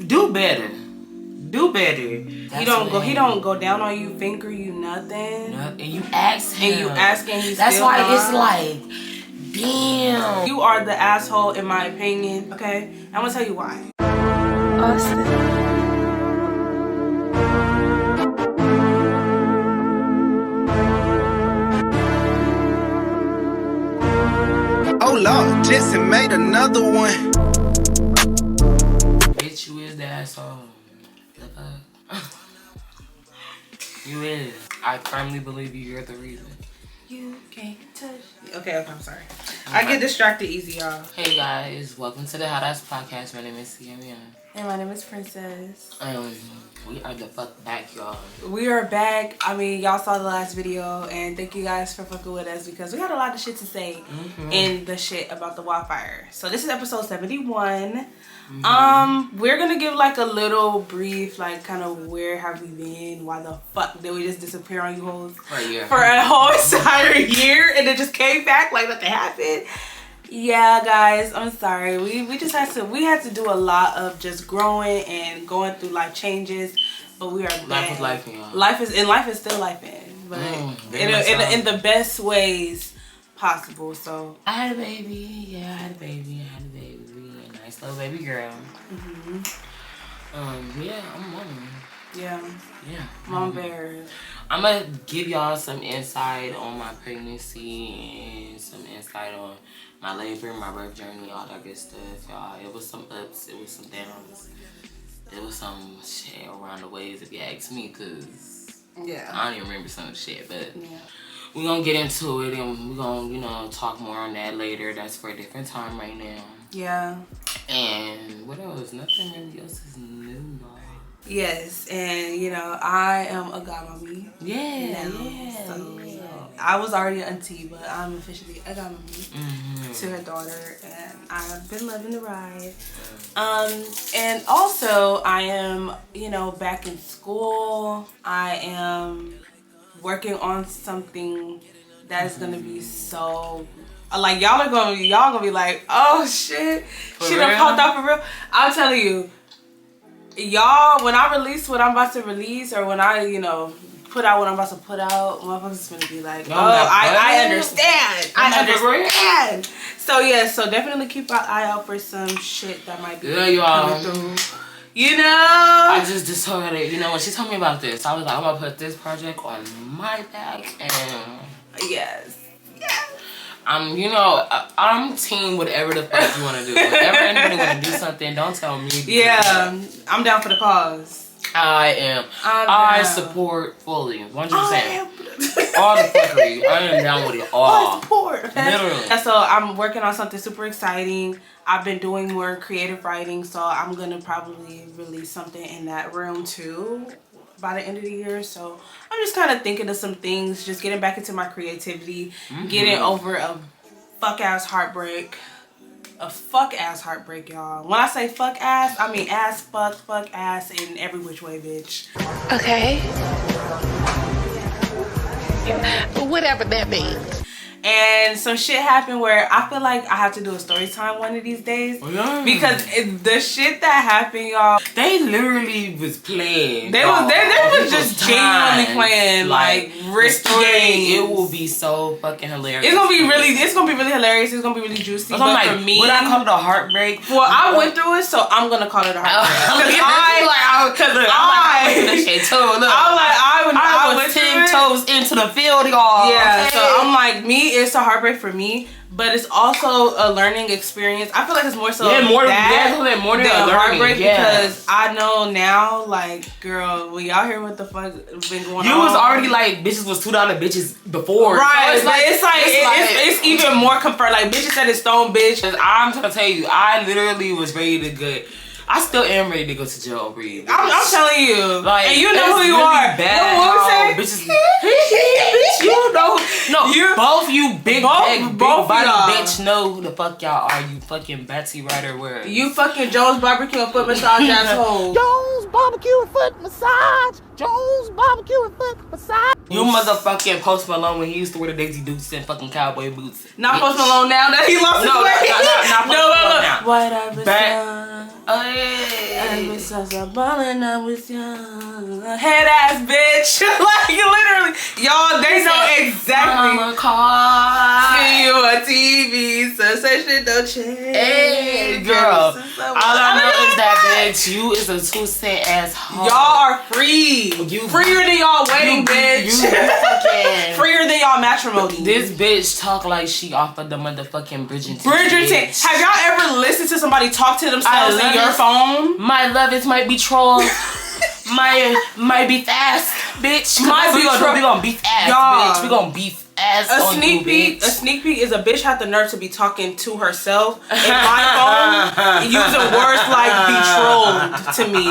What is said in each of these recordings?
Do better. Do better. He don't go down on you, finger you, nothing. And you ask him. And you asking he's That's still why not. it's like, damn. You are the asshole in my opinion, okay? I'm gonna tell you why. Austin. Oh Lord, Jesse made another one. Bitch, you is the asshole. You is. I firmly believe you're the reason. You can't touch me. Okay, I'm sorry. I get distracted easy, y'all. Hey guys, welcome to the How That's Podcast. My name is CMN. And my name is Princess. We are the fuck back, y'all. We are back. I mean, y'all saw the last video, and thank you guys for fucking with us because we had a lot of shit to say in the shit about the wildfire. So this is episode 71. We're gonna give like a little brief, like kind of where have we been? Why the fuck did we just disappear on you hoes For a year. for a whole entire year, and it just came back like nothing happened? Yeah, guys, I'm sorry. We just had to do a lot of just growing and going through life changes, but we are back. Life is life, y'all. Life is still life but in the best ways possible. So I had a baby. Yeah, I had a baby. A nice little baby girl. Yeah, I'm a mom. Yeah. Mom bear. I'm gonna give y'all some insight on my pregnancy and some insight on my labor, my birth journey, all that good stuff, y'all. It was some ups, it was some downs. It was some shit around the ways if you ask me, cause yeah, I don't even remember some shit, but yeah, we're gonna get into it and we're gonna, talk more on that later. That's for a different time right now. Yeah. And what else? Nothing really else is new, y'all. Yes, and I am a godmommy. Yeah. I was already an auntie, but I'm officially a godmommy to her daughter, and I've been loving the ride. And also I am, back in school. I am working on something that is gonna be so. Like y'all gonna be like, oh shit, she done popped out for real. I'm telling you. Y'all, when I release what I'm about to release, or when I, put out what I'm about to put out, motherfuckers gonna be like, I understand. I understand. So yeah, so definitely keep an eye out for some shit that might be coming through. I just told her that, when she told me about this, I was like, I'm gonna put this project on my back, and yes. I'm team whatever the fuck you want to do. Whenever anybody want to do something, don't tell me. Yeah, I'm down for the cause. I am. I support fully, 100%. All the fuckery. I am down with it all. I support. Literally. So I'm working on something super exciting. I've been doing more creative writing, so I'm gonna probably release something in that realm too by the end of the year. So I'm just kind of thinking of some things, just getting back into my creativity, getting over a fuck ass heartbreak, y'all. When I say fuck ass, I mean ass, fuck ass in every which way, bitch. Okay. Whatever that means. And some shit happened where I feel like I have to do a story time one of these days. Oh, yeah. Because the shit that happened, y'all. They literally was playing. They was just genuinely playing like risky games. It will be so fucking hilarious. It's gonna be really hilarious. It's gonna be really juicy. But like, for me, would I call it a heartbreak? Well, I went through it, so I'm gonna call it a heartbreak. I was 10 toes into the field, y'all. Yeah, so I'm like, it's a heartbreak for me, but it's also a learning experience. I feel like it's more so more than a heartbreak because I know now, like, girl, we out here, what the fuck been going on? You was already like, bitches was $2 bitches before, right? So it's even more confirmed. Like, bitches said it's stone, bitch. I'm trying to tell you, I literally was ready to go. I still am ready to go to jail over you. I'm telling you. Like, and you know who you really are. Bad what bitches. Bitch, you know. No, both you big body bitch know who the fuck y'all are. You fucking Betsy Ryder where? You fucking Jones Barbecue and Foot Massage asshole. Jones Barbecue and Foot Massage. Jones Barbecue and Foot Massage. You motherfucking Post Malone when he used to wear the Daisy Dukes and fucking cowboy boots. Not Post Malone now that he lost his weight. Not Post Malone now. Whatever. Oh, yeah. And bitch, I was balling up with young head ass bitch. Like literally, y'all, they know exactly. I'm a car. See you on TV, so say shit don't change. Hey, girl. All I know is that bitch, you is a 2 cent ass hoe. Y'all are free. Freer than y'all wedding, bitch. Fucking Freer than y'all matrimony. This bitch talk like she off of the motherfucking Bridgerton. Bridgerton. Have y'all ever listened to somebody talk to themselves in your phone? My love is my betrothed. my beef ass, bitch. My we gonna beef ass, y'all. bitch. We gonna beef ass A on sneak you, peek. bitch. A sneak peek is a bitch had the nerve to be talking to herself in my phone, using words like betrothed to me.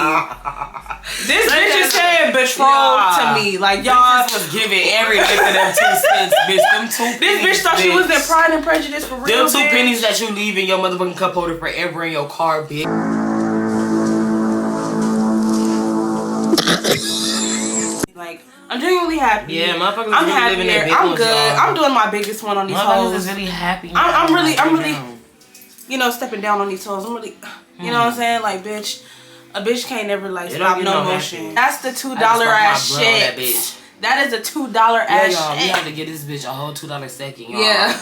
This bitch is saying betrothed to me, like y'all was giving every bit of them 2 cents, bitch. Them 2 pennies. This bitch thought she was in Pride and Prejudice for real. Them 2 bitch. pennies that you leave in your motherfucking cup holder forever in your car, bitch. Like, I'm genuinely happy. Yeah, motherfuckers I'm really living their happier. big I'm ones, good. y'all. I'm doing my biggest one on these Motherfuckers hoes. is really happy. I'm really, you know, stepping down on these hoes. I'm really, you know what I'm saying? Like, bitch, a bitch can't never like stop no motion. That's the $2 ass shit. That bitch. That is a $2 ass y'all, shit. we have to get this bitch a whole $2 second, y'all. Yeah.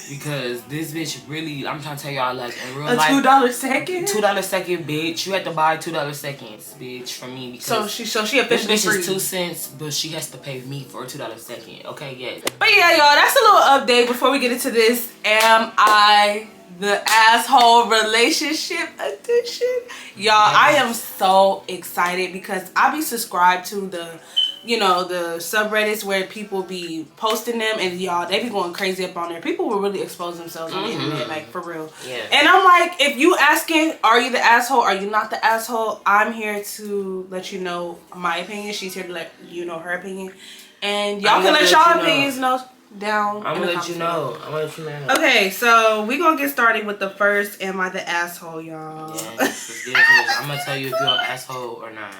Because this bitch really, I'm trying to tell y'all, like, in real A life. $2 second? $2 second, bitch. You have to buy $2 seconds, bitch, from me. Because so she officially this bitch free. is 2 cents, but she has to pay me for a $2 second. Okay, yeah. But yeah, y'all, that's a little update before we get into this. Am I the asshole relationship edition? Y'all, I am so excited because I be subscribed to the, you know, the subreddits where people be posting them, and y'all, they be going crazy up on there. People will really expose themselves on the internet, like, for real. Yeah. And I'm like, if you asking, are you the asshole? Are you not the asshole? I'm here to let you know my opinion. She's here to let you know her opinion. And y'all can let y'all opinions know down. I'm gonna let you know. I'm gonna let you know. Okay, so we gonna get started with the first Am I the Asshole, y'all? Yeah, let's get into this. I'm gonna tell you if you're an asshole or not.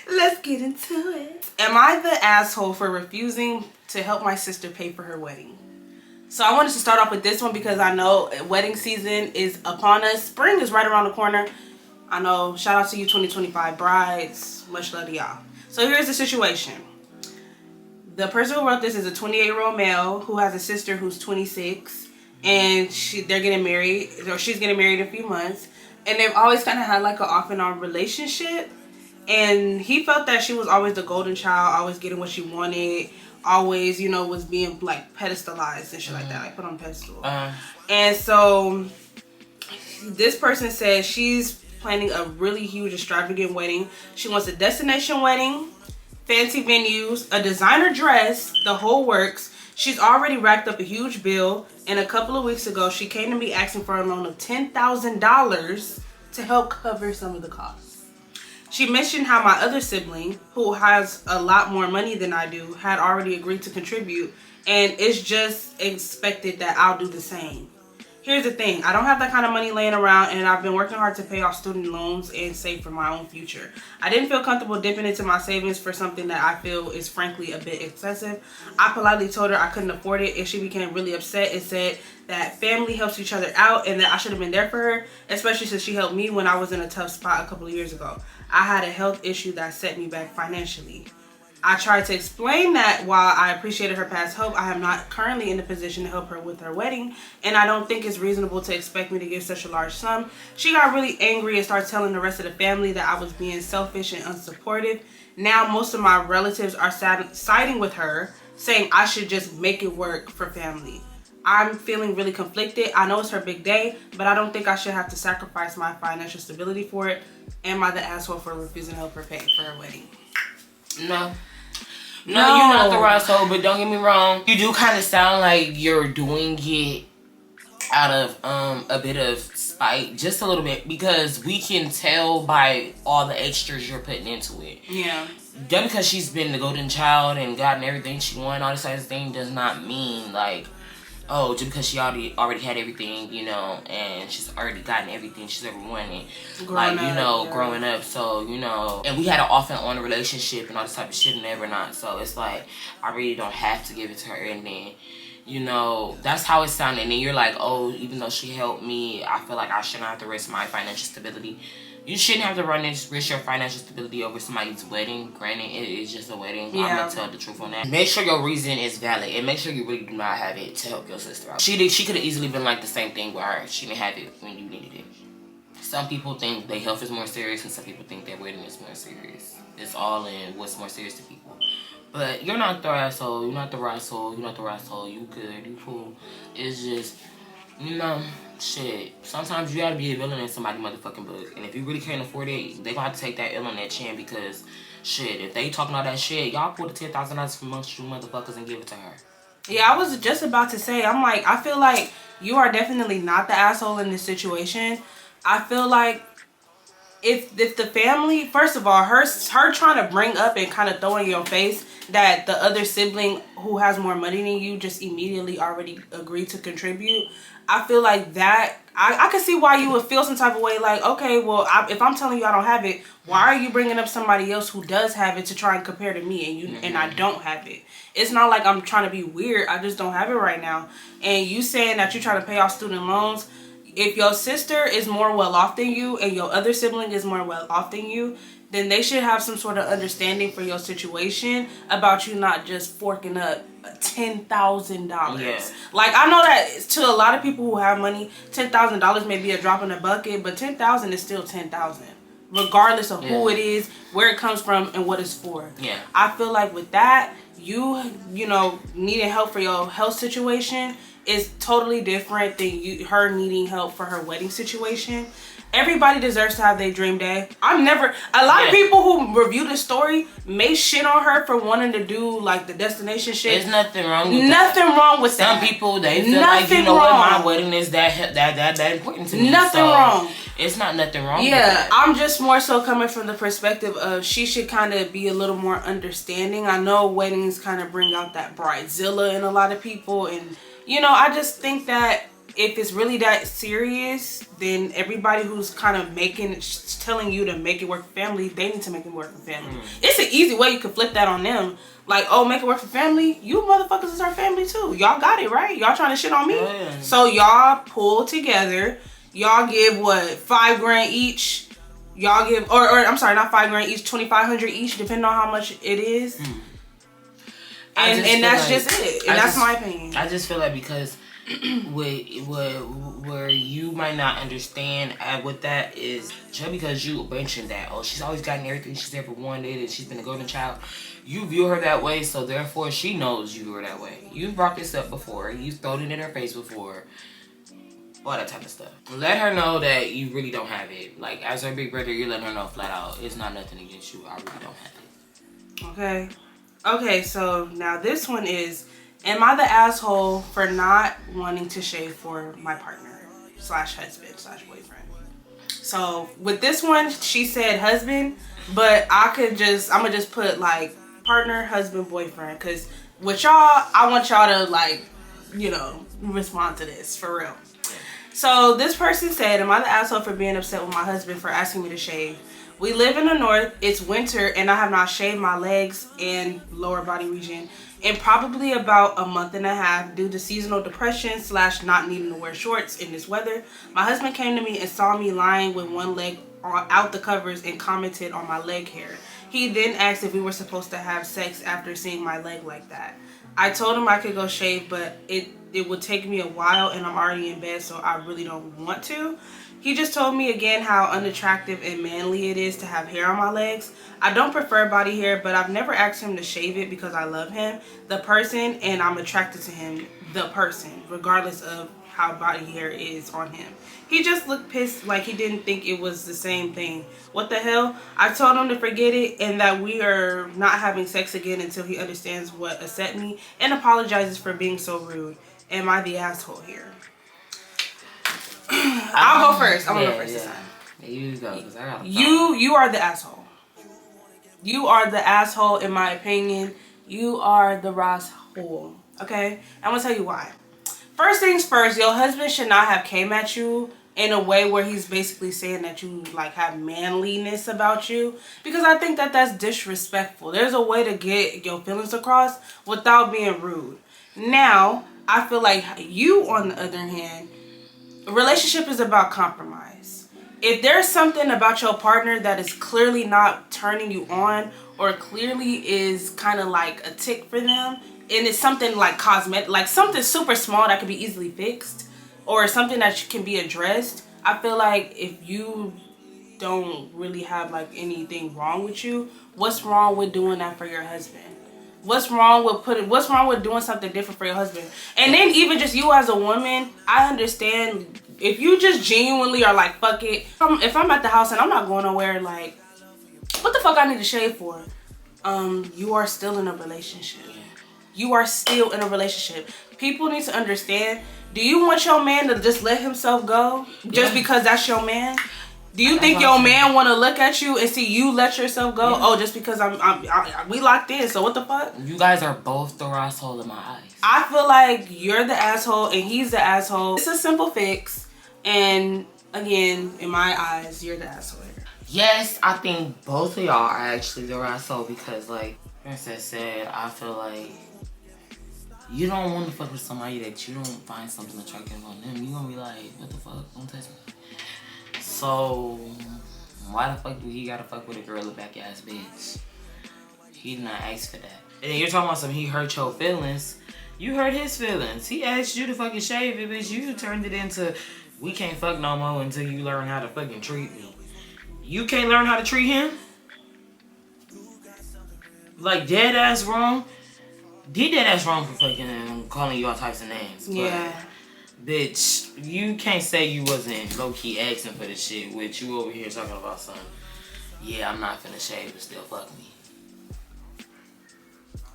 Let's get into it. Am I the asshole for refusing to help my sister pay for her wedding? So I wanted to start off with this one because I know wedding season is upon us. Spring is right around the corner. I know, shout out to you 2025 brides. Much love to y'all. So here's the situation. The person who wrote this is a 28-year-old male who has a sister who's 26, and they're getting married, or she's getting married in a few months, and they've always kind of had like an off and on relationship, and he felt that she was always the golden child, always getting what she wanted, always, you know, was being like pedestalized and shit like that, like put on a pedestal. And so this person says she's planning a really huge extravagant wedding. She wants a destination wedding, fancy venues, a designer dress, the whole works. She's already racked up a huge bill, and a couple of weeks ago she came to me asking for a loan of $10,000 to help cover some of the costs. She mentioned how my other sibling, who has a lot more money than I do, had already agreed to contribute, and it's just expected that I'll do the same. Here's the thing, I don't have that kind of money laying around, and I've been working hard to pay off student loans and save for my own future. I didn't feel comfortable dipping into my savings for something that I feel is frankly a bit excessive. I politely told her I couldn't afford it, and she became really upset and said that family helps each other out and that I should have been there for her, especially since she helped me when I was in a tough spot a couple of years ago. I had a health issue that set me back financially. I tried to explain that while I appreciated her past help, I am not currently in the position to help her with her wedding, and I don't think it's reasonable to expect me to give such a large sum. She got really angry and started telling the rest of the family that I was being selfish and unsupportive. Now most of my relatives are siding with her, saying I should just make it work for family. I'm feeling really conflicted. I know it's her big day, but I don't think I should have to sacrifice my financial stability for it. Am I the asshole for refusing to help her pay for her wedding? No, you're not the asshole, but don't get me wrong. You do kind of sound like you're doing it out of a bit of spite, just a little bit, because we can tell by all the extras you're putting into it. Yeah. Just because she's been the golden child and gotten everything she wanted, all this type of thing, does not mean like, oh, just because she already had everything, you know, and she's already gotten everything she's ever wanted. Growing up. So, you know, and we had an off and on relationship and all this type of shit and ever not. So it's like, I really don't have to give it to her. And then you know, that's how it sounded. And then you're like, oh, even though she helped me, I feel like I shouldn't have to risk my financial stability. You shouldn't have to risk your financial stability over somebody's wedding. Granted, it is just a wedding. Yeah. I'm gonna tell the truth on that. Make sure your reason is valid, and make sure you really do not have it to help your sister out. She could have easily been like the same thing with her. She didn't have it when you needed it. Some people think their health is more serious, and some people think their wedding is more serious. It's all in what's more serious to people. But you're not the asshole. You're not the asshole. You're not the asshole. You good. You cool. It's just, you know, shit. Sometimes you gotta be a villain in somebody's motherfucking book. And if you really can't afford it, they gonna have to take that L on that chin because, shit, if they talking all that shit, y'all pull the $10,000 from amongst you motherfuckers and give it to her. Yeah, I was just about to say, I'm like, I feel like you are definitely not the asshole in this situation. I feel like if the family, first of all, her trying to bring up and kind of throw in your face that the other sibling who has more money than you just immediately already agreed to contribute, I feel like that, I can see why you would feel some type of way like, okay, well, if I'm telling you I don't have it, why are you bringing up somebody else who does have it to try and compare to me and I don't have it? It's not like I'm trying to be weird. I just don't have it right now. And you saying that you're trying to pay off student loans, if your sister is more well off than you and your other sibling is more well off than you, then they should have some sort of understanding for your situation about you not just forking up $10,000. Yeah. Like, I know that to a lot of people who have money, $10,000 may be a drop in the bucket, but $10,000 is still $10,000. Regardless of who it is, where it comes from, and what it's for. Yeah. I feel like with that, you know, needing help for your health situation is totally different than her needing help for her wedding situation. Everybody deserves to have their dream day. A lot of people who review the story may shit on her for wanting to do like the destination shit. There's nothing wrong with nothing that. wrong with Some that. people, they feel nothing like, you know wrong. what, my wedding is that important to me. Nothing so wrong. It's not nothing wrong with Yeah, that. I'm just more so coming from the perspective of she should kind of be a little more understanding. I know weddings kind of bring out that bridezilla in a lot of people, and you know, I just think that if it's really that serious, then everybody who's kind of telling you to make it work for family, they need to make it work for family. It's an easy way you can flip that on them. Like, oh, make it work for family? You motherfuckers is our family too. Y'all got it, right? Y'all trying to shit on me? Yeah. So y'all pull together. Y'all give what, $5,000 each? Y'all give, or I'm sorry, not $5,000 each, $2,500 each, depending on how much it is. And that's just it. And that's my opinion. I just feel like because where you might not understand with that is just because you mentioned that, oh, she's always gotten everything she's ever wanted and she's been a golden child, you view her that way, so therefore she knows you were that way. You've brought this up before, you've thrown it in her face before, all that type of stuff. Let her know that you really don't have it. Like, as her big brother, you're letting her know flat out, it's not nothing against you, I really don't have it. Okay, so now this one is, am I the asshole for not wanting to shave for my partner / husband / boyfriend? So with this one, she said husband, but I'm gonna just put like partner, husband, boyfriend, because with y'all, I want y'all to like, you know, respond to this for real. So this person said, am I the asshole for being upset with my husband for asking me to shave? We live in the north, it's winter, and I have not shaved my legs and lower body region in probably about a month and a half due to seasonal depression / not needing to wear shorts in this weather. My husband came to me and saw me lying with one leg out the covers and commented on my leg hair. He then asked if we were supposed to have sex after seeing my leg like that. I told him I could go shave, but it would take me a while and I'm already in bed, so I really don't want to. He just told me again how unattractive and manly it is to have hair on my legs. I don't prefer body hair, but I've never asked him to shave it because I love him, the person, and I'm attracted to him, the person, regardless of how body hair is on him. He just looked pissed, like he didn't think it was the same thing. What the hell? I told him to forget it and that we are not having sex again until he understands what upset me and apologizes for being so rude. Am I the asshole here? I'll go first. I'm gonna go first this time. You go, 'cause I got you are the asshole. You are the asshole, in my opinion. You are the rasshole. Okay? I'm gonna tell you why. First things first, your husband should not have came at you in a way where he's basically saying that you like have manliness about you, because I think that that's disrespectful. There's a way to get your feelings across without being rude. Now, I feel like you, on the other hand, a relationship is about compromise. If there's something about your partner that is clearly not turning you on, or clearly is kind of like a tick for them, and it's something like cosmetic, like something super small that can be easily fixed, or something that can be addressed, I feel like if you don't really have like anything wrong with you, what's wrong with doing that for your husband? What's wrong with doing something different for your husband? And then even just you as a woman, I understand if you just genuinely are like, fuck it. If I'm at the house and I'm not going nowhere, like, what the fuck I need to shave for? You are still in a relationship. You are still in a relationship. People need to understand, do you want your man to just let himself go just because that's your man? Do you think your man want to look at you and see you let yourself go? Yeah. Oh, just because we locked in, so what the fuck? You guys are both the asshole in my eyes. I feel like you're the asshole and he's the asshole. It's a simple fix. And again, in my eyes, you're the asshole. Yes, I think both of y'all are actually the asshole because, like Princess said, I feel like you don't want to fuck with somebody that you don't find something attractive on them. You gonna be like, what the fuck? Don't touch me. So, why the fuck do he gotta fuck with a girl, a back ass bitch? He did not ask for that. And then you're talking about he hurt your feelings. You hurt his feelings. He asked you to fucking shave it, bitch. You turned it into, we can't fuck no more until you learn how to fucking treat me. You can't learn how to treat him? Like, dead ass wrong? He dead ass wrong for fucking calling you all types of names. But, yeah. Bitch, you can't say you wasn't low-key asking for this shit with you over here talking about something. Yeah, I'm not finna shave, but still fuck me.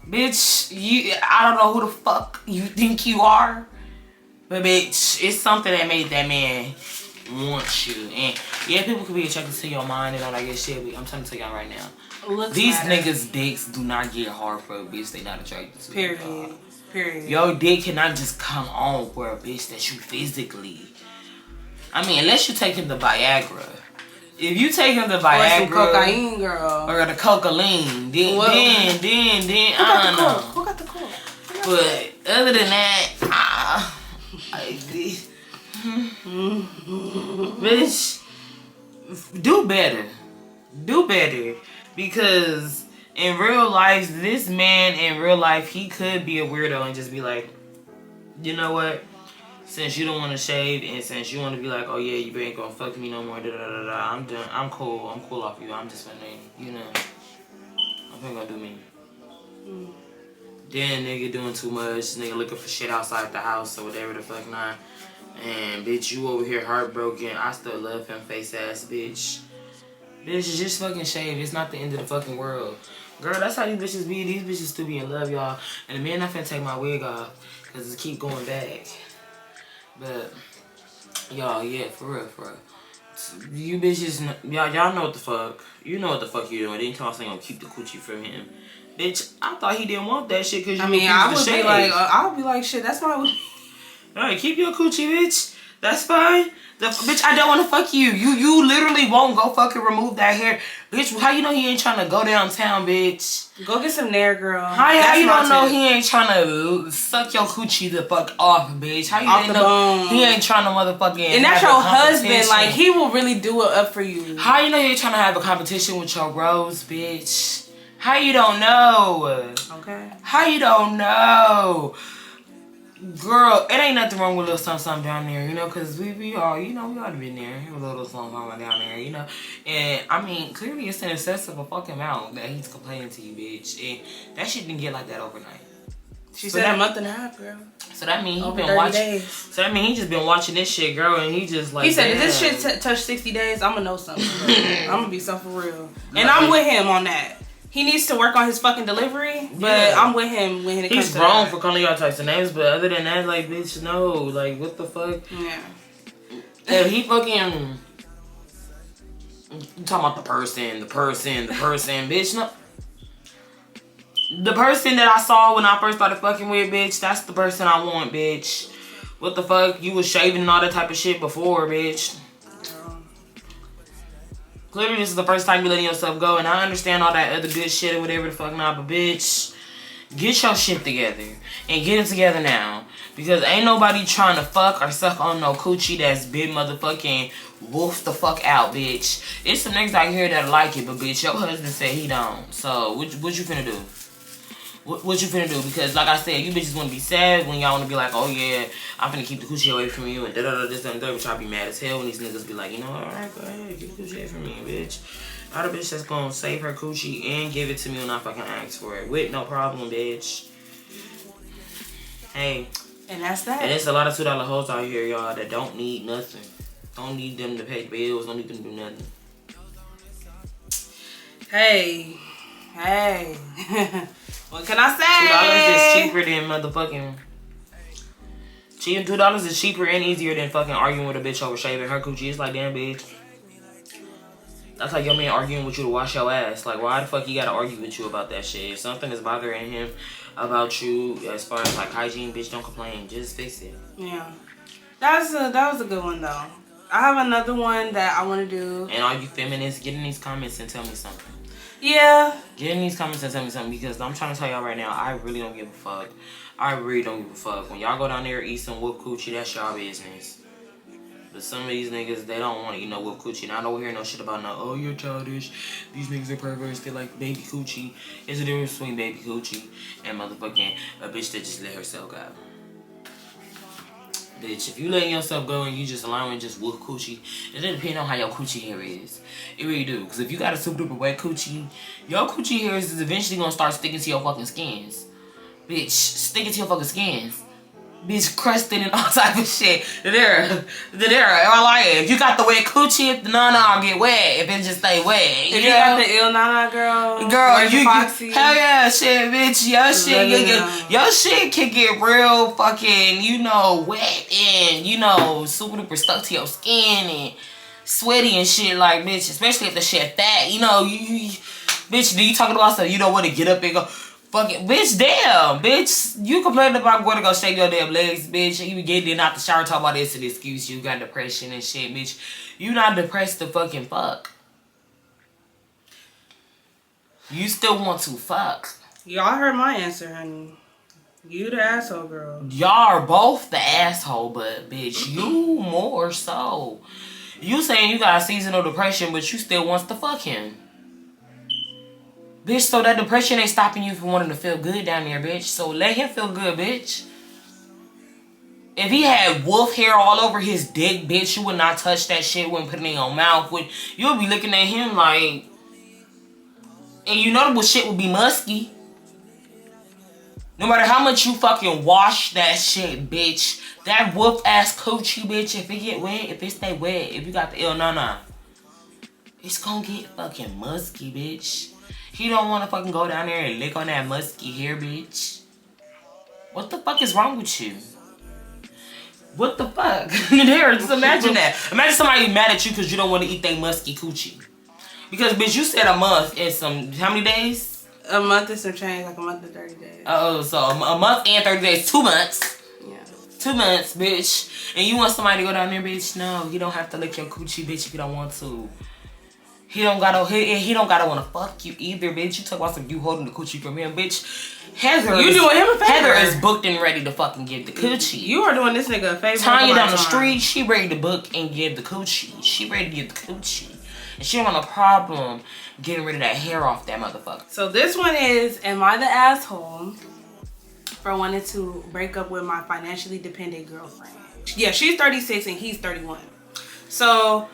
Bitch, I don't know who the fuck you think you are, but bitch, it's something that made that man want you. And yeah, people could be attracted to your mind and all that good shit, but I'm trying to tell y'all right now, these niggas' dicks do not get hard for a bitch they not attracted to. Period. Period. Your dick cannot just come on for a bitch that you physically. I mean, unless you take him to Viagra. If you take him to Viagra, or some cocaine, girl, or the cocaine, then I don't know. Who got the coke? But other than that, bitch, do better. Do better, because in real life, this man in real life, he could be a weirdo and just be like, you know what? Since you don't want to shave and since you want to be like, oh yeah, you ain't gonna fuck me no more, I'm done. I'm cool. I'm cool off you. I'm just gonna, you know, I'm gonna do me. Then nigga doing too much. Nigga looking for shit outside the house or whatever the fuck not. And bitch, you over here heartbroken. I still love him, face ass bitch. Bitch, just fucking shave. It's not the end of the fucking world. Girl, that's how these bitches be. These bitches still be in love, y'all. And the man not finna take my wig off because it keep going back. But, y'all, yeah, for real, for real. You bitches, y'all know what the fuck. You know what the fuck you doing. They ain't talking gonna keep the coochie from him. Bitch, I thought he didn't want that shit because you I would be like, shit, that's my... Alright, keep your coochie, bitch. That's fine. Bitch, I don't want to fuck you. You literally won't go fucking remove that hair. Bitch, how you know he ain't trying to go downtown, bitch? Go get some Nair, girl. How you don't know he ain't trying to suck your coochie the fuck off, bitch? How you off the know bone. He ain't trying to motherfucking... And that's your husband. Like, he will really do it up for you. How you know he ain't trying to have a competition with your bros, bitch? How you don't know? Okay. How you don't know? Girl, it ain't nothing wrong with a little something down there, you know, because we all, you know, we all been there. A little something down there, you know. And, I mean, clearly it's an excessive fucking amount that he's complaining to you, bitch. And that shit didn't get like that overnight. She said a month and a half, girl. So that means he over been watching. Days. So that means he just been watching this shit, girl, and he just like. He said, if this shit touch 60 days, I'm gonna know something. I'm gonna be something for real. And I'm with him on that. He needs to work on his fucking delivery, but I'm with him when it comes to He's wrong for calling y'all types of names, but other than that, like, bitch, no. Like, what the fuck? Yeah. If he fucking... You talking about the person, bitch, no. The person that I saw when I first started fucking with, bitch, that's the person I want, bitch. What the fuck? You was shaving and all that type of shit before, bitch. Clearly, this is the first time you letting yourself go, and I understand all that other good shit or whatever the fuck not, but bitch, Get your shit together and get it together now. Because ain't nobody trying to fuck or suck on no coochie that's been motherfucking wolf the fuck out, bitch. It's some niggas out here that like it, but bitch, your husband said he don't. So what you finna do? What you finna do? Because like I said, you bitches wanna be sad when y'all wanna be like, oh yeah, I'm finna keep the coochie away from you and da da da this and that, but y'all be mad as hell when these niggas be like, you know, alright, go ahead, get the coochie away from me, bitch. I'm the bitch that's gonna save her coochie and give it to me when I fucking ask for it. With no problem, bitch. Hey. And that's that. And there's a lot of $2 hoes out here, y'all, that don't need nothing. Don't need them to pay bills. Don't need them to do nothing. Hey. What can I say? $2 is cheaper than motherfucking... $2 is cheaper and easier than fucking arguing with a bitch over shaving her coochie. It's like, damn, bitch. That's like your man arguing with you to wash your ass. Like, why the fuck he gotta argue with you about that shit? If something is bothering him about you, as far as like hygiene, bitch, don't complain. Just fix it. Yeah. That was a good one, though. I have another one that I want to do. And all you feminists, get in these comments and tell me something. Yeah. Get in these comments and tell me something, because I'm trying to tell y'all right now, I really don't give a fuck. I really don't give a fuck. When y'all go down there and eat some whoop coochie, that's y'all business. But some of these niggas, they don't want to eat no whoop coochie. And I don't hear no shit about no, oh, you're childish. These niggas are perverts. They like baby coochie. There's a difference between baby coochie and motherfucking a bitch that just let herself go. Bitch, if you letting yourself go and you just allowing just whoop coochie, it doesn't depend on how your coochie hair is. It really do. Because if you got a super duper wet coochie, your coochie hair is eventually going to start sticking to your fucking skins. Bitch, sticking to your fucking skins. Bitch, crusted and all type of shit. There. Am I lying? If you got the wet coochie, if the nana get wet, if it just stay wet. If you got the ill nana girl, you hell yeah, shit, bitch. Your shit can get real fucking, you know, wet and, you know, super duper stuck to your skin and sweaty and shit, like, bitch, especially if the shit fat, you know, bitch, do you talking about stuff you don't want to get up and go, fucking, bitch, damn, bitch, you complaining about going to go shave your damn legs, bitch, and you getting out the shower talking about this and excuse you got depression and shit, bitch. You not depressed to fucking fuck. You still want to fuck. Y'all heard my answer, honey. You the asshole girl. Y'all are both the asshole, but bitch, you more so. You saying you got a seasonal depression, but you still wants to fuck him. Bitch, so that depression ain't stopping you from wanting to feel good down there, bitch. So let him feel good, bitch. If he had wolf hair all over his dick, bitch, you would not touch that shit, wouldn't put it in your mouth. You would be looking at him like... And you know the shit would be musky. No matter how much you fucking wash that shit, bitch. That wolf ass coochie, bitch, if it get wet, if it stay wet, if you got the ill nana, it's gonna get fucking musky, bitch. He don't want to fucking go down there and lick on that musky hair, bitch. What the fuck is wrong with you? What the fuck? There, just imagine that. Imagine somebody mad at you because you don't want to eat that musky coochie. Because, bitch, you said a month and some, how many days? A month and some change, like a month and 30 days. Oh, so a month and 30 days, 2 months. Yeah. 2 months, bitch. And you want somebody to go down there, bitch? No, you don't have to lick your coochie, bitch, if you don't want to. He don't gotta wanna fuck you either, bitch. You talk about some you holding the coochie from him, bitch. Heather, you doing him a favor. Heather is booked and ready to fucking give the coochie. You are doing this nigga a favor. Tanya down the street, she ready to book and give the coochie. She ready to give the coochie. And she don't have no problem getting rid of that hair off that motherfucker. So this one is, am I the asshole for wanting to break up with my financially dependent girlfriend? Yeah, she's 36 and he's 31. So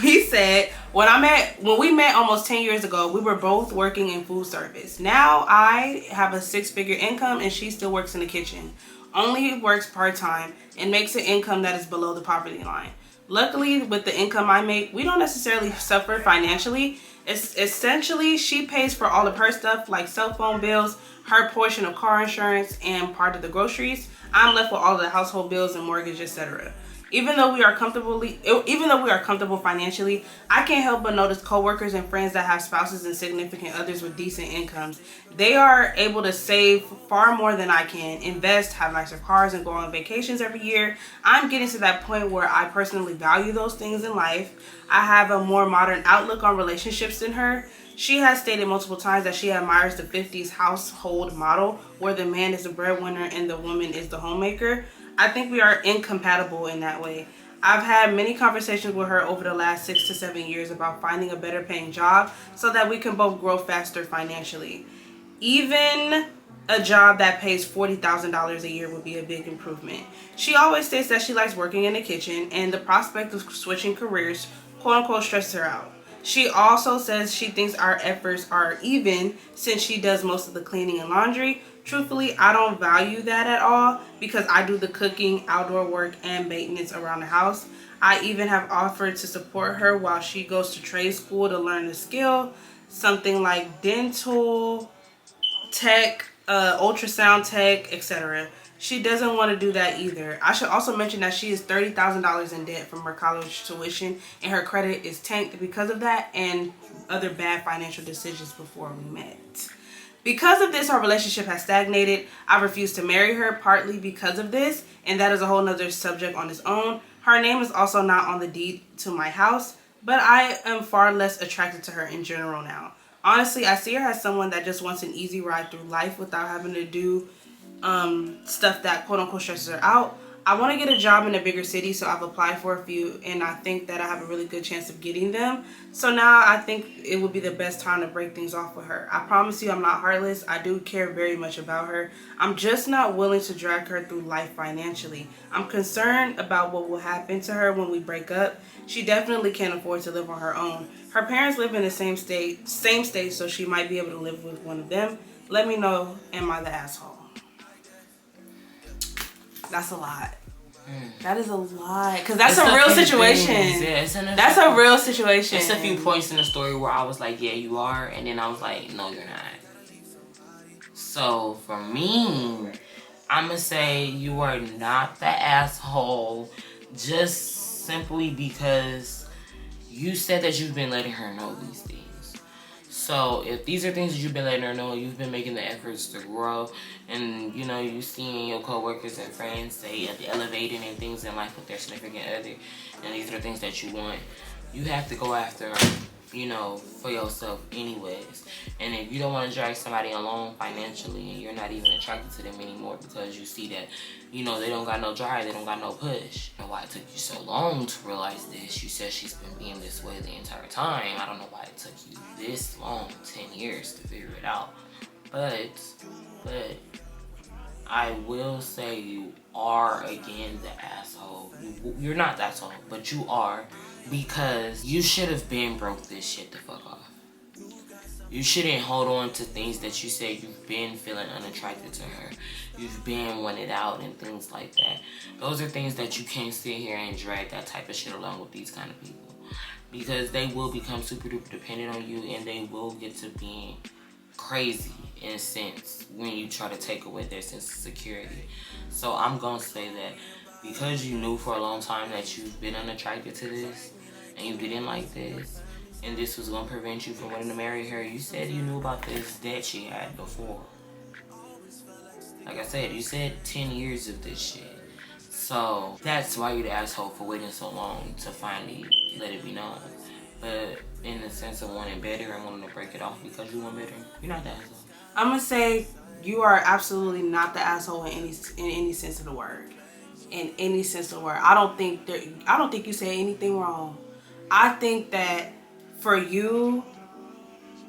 he said, when we met almost 10 years ago, we were both working in food service. Now I have a 6-figure income and she still works in the kitchen. Only works part-time and makes an income that is below the poverty line. Luckily, with the income I make, we don't necessarily suffer financially. It's essentially, she pays for all of her stuff like cell phone bills, her portion of car insurance, and part of the groceries. I'm left with all of the household bills and mortgage, etc. Even though we are comfortable financially, I can't help but notice coworkers and friends that have spouses and significant others with decent incomes. They are able to save far more than I can, invest, have nicer cars, and go on vacations every year. I'm getting to that point where I personally value those things in life. I have a more modern outlook on relationships than her. She has stated multiple times that she admires the 50s household model where the man is the breadwinner and the woman is the homemaker. I think we are incompatible in that way. I've had many conversations with her over the last 6 to 7 years about finding a better paying job so that we can both grow faster financially. Even a job that pays $40,000 a year would be a big improvement. She always states that she likes working in the kitchen and the prospect of switching careers, quote unquote, stresses her out. She also says she thinks our efforts are even since she does most of the cleaning and laundry. Truthfully, I don't value that at all because I do the cooking, outdoor work, and maintenance around the house. I even have offered to support her while she goes to trade school to learn a skill, something like dental tech, ultrasound tech, etc. She doesn't want to do that either. I should also mention that she is $30,000 in debt from her college tuition and her credit is tanked because of that and other bad financial decisions before we met. Because of this, our relationship has stagnated. I refuse to marry her partly because of this, and that is a whole nother subject on its own. Her name is also not on the deed to my house, but I am far less attracted to her in general now. Honestly, I see her as someone that just wants an easy ride through life without having to do stuff that quote unquote stresses her out. I want to get a job in a bigger city, so I've applied for a few and I think that I have a really good chance of getting them. So now I think it would be the best time to break things off with her. I promise you I'm not heartless. I do care very much about her. I'm just not willing to drag her through life financially. I'm concerned about what will happen to her when we break up. She definitely can't afford to live on her own. Her parents live in the same state, so she might be able to live with one of them. Let me know, am I the asshole? That's a lot. That is a lot. Because that's a real situation. That's a real situation. It's a few points in the story where I was like, yeah, you are. And then I was like, no, you're not. So for me, I'm going to say you are not the asshole just simply because you said that you've been letting her know these things. So if these are things that you've been letting her know, you've been making the efforts to grow, and you know you seeing your coworkers and friends say elevating and things in life with their significant other, and these are things that you want, you have to go after, you know, for yourself anyways. And if you don't want to drag somebody along financially and you're not even attracted to them anymore because you see that, you know, they don't got no drive, they don't got no push. And why it took you so long to realize this? You said she's been being this way the entire time. I don't know why it took you this long, 10 years to figure it out. But I will say you are again the asshole. You're not the asshole, but you are, because you should have been broke this shit the fuck off. You shouldn't hold on to things that you say you've been feeling unattracted to her. You've been wanted out and things like that. Those are things that you can't sit here and drag that type of shit along with these kind of people. Because they will become super duper dependent on you and they will get to being crazy in a sense when you try to take away their sense of security. So I'm gonna say that because you knew for a long time that you've been unattracted to this and you didn't like this, and this was going to prevent you from wanting to marry her, you said you knew about this debt she had before. Like I said, you said 10 years of this shit. So that's why you're the asshole for waiting so long to finally let it be known. But in the sense of wanting better and wanting to break it off because you want better, you're not the asshole. I'm going to say you are absolutely not the asshole in any sense of the word. In any sense of the word. I don't think you say anything wrong. I think that for you,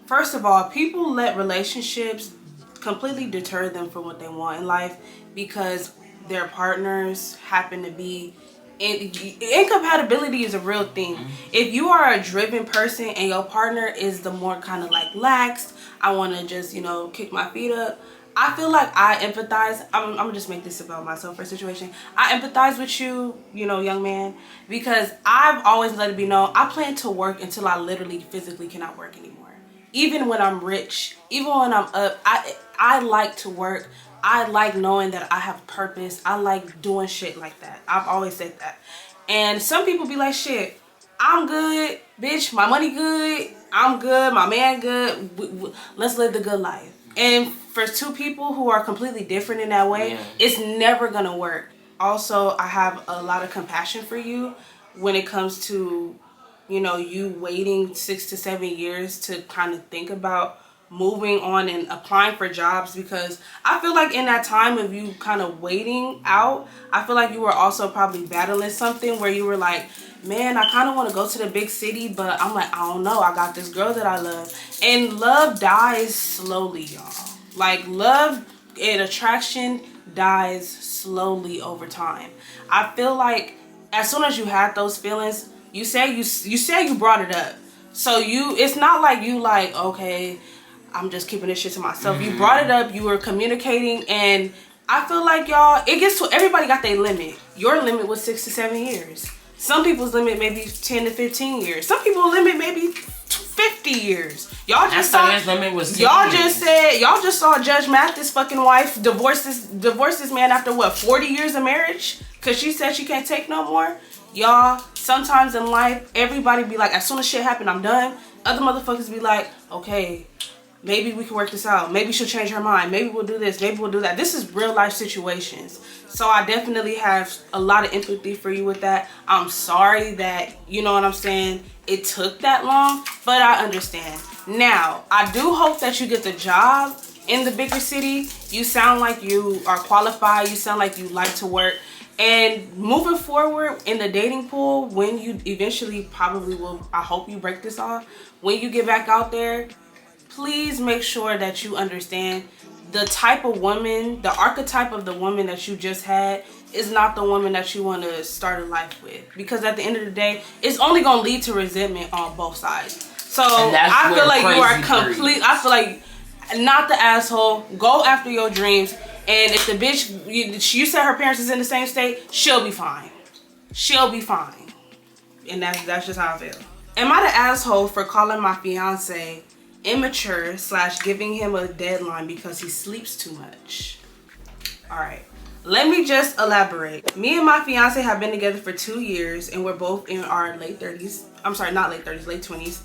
first of all, people let relationships completely deter them from what they want in life because their partners happen to be incompatibility is a real thing. If you are a driven person and your partner is the more kind of like lax, I want to just, you know, kick my feet up, I feel like I empathize. I'm gonna just make this about myself for a situation. I empathize with you, you know, young man, because I've always let it be known I plan to work until I literally physically cannot work anymore. Even when I'm rich, even when I'm up, I like to work. I like knowing that I have purpose. I like doing shit like that. I've always said that. And some people be like, shit, I'm good, bitch, my money good, I'm good, my man good, let's live the good life. And for two people who are completely different in that way, it's never gonna work. Also, I have a lot of compassion for you when it comes to you know, you waiting 6 to 7 years to kind of think about moving on and applying for jobs, because I feel like in that time of you kind of waiting out, I feel like you were also probably battling something where you were like, man, I kind of want to go to the big city, but I'm like, I don't know, I got this girl that I love. And love dies slowly, y'all. Like, love and attraction dies slowly over time. I feel like as soon as you had those feelings, you say you brought it up. So it's not like you like, okay, I'm just keeping this shit to myself. You brought it up, you were communicating, and I feel like, y'all, it gets to, everybody got their limit. Your limit was 6 to 7 years. Some people's limit may be 10 to 15 years. Some people's limit may be 50 years. Y'all just saw, limit was y'all just saw Judge Mathis' fucking wife divorce this man after what, 40 years of marriage? Cause she said she can't take no more. Y'all, sometimes in life, everybody be like, as soon as shit happen, I'm done. Other motherfuckers be like, okay, maybe we can work this out. Maybe she'll change her mind. Maybe we'll do this. Maybe we'll do that. This is real life situations. So I definitely have a lot of empathy for you with that. I'm sorry that, you know what I'm saying, it took that long, but I understand. Now, I do hope that you get the job in the bigger city. You sound like you are qualified. You sound like you like to work. And moving forward in the dating pool, when you eventually probably will, I hope you break this off, when you get back out there, please make sure that you understand the type of woman, the archetype of the woman that you just had is not the woman that you want to start a life with. Because at the end of the day, it's only going to lead to resentment on both sides. So I feel like you are complete. I feel like not the asshole. Go after your dreams. And if the bitch, you said her parents is in the same state, she'll be fine. She'll be fine. And that's just how I feel. Am I the asshole for calling my fiance immature / giving him a deadline because he sleeps too much? All right, let me just elaborate. Me and my fiance have been together for 2 years, and we're both in our late 30s. I'm sorry, not late 30s, late 20s.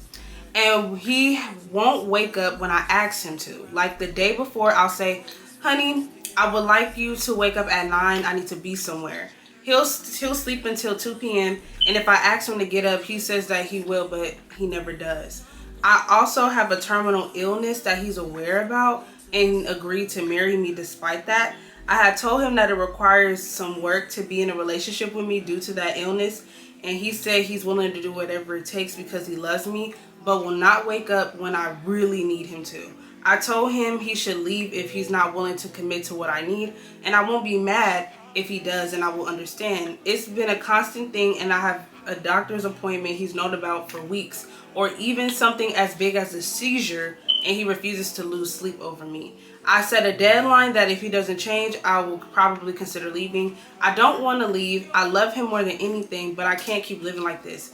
And he won't wake up when I ask him to. Like the day before, I'll say, honey, I would like you to wake up at 9. I need to be somewhere. He'll sleep until 2 p.m. And if I ask him to get up, he says that he will, but he never does. I also have a terminal illness that he's aware about and agreed to marry me despite that. I had told him that it requires some work to be in a relationship with me due to that illness. And he said he's willing to do whatever it takes because he loves me, but will not wake up when I really need him to. I told him he should leave if he's not willing to commit to what I need, and I won't be mad if he does, and I will understand. It's been a constant thing, and I have a doctor's appointment he's known about for weeks, or even something as big as a seizure, and he refuses to lose sleep over me. I set a deadline that if he doesn't change, I will probably consider leaving. I don't want to leave. I love him more than anything, but I can't keep living like this.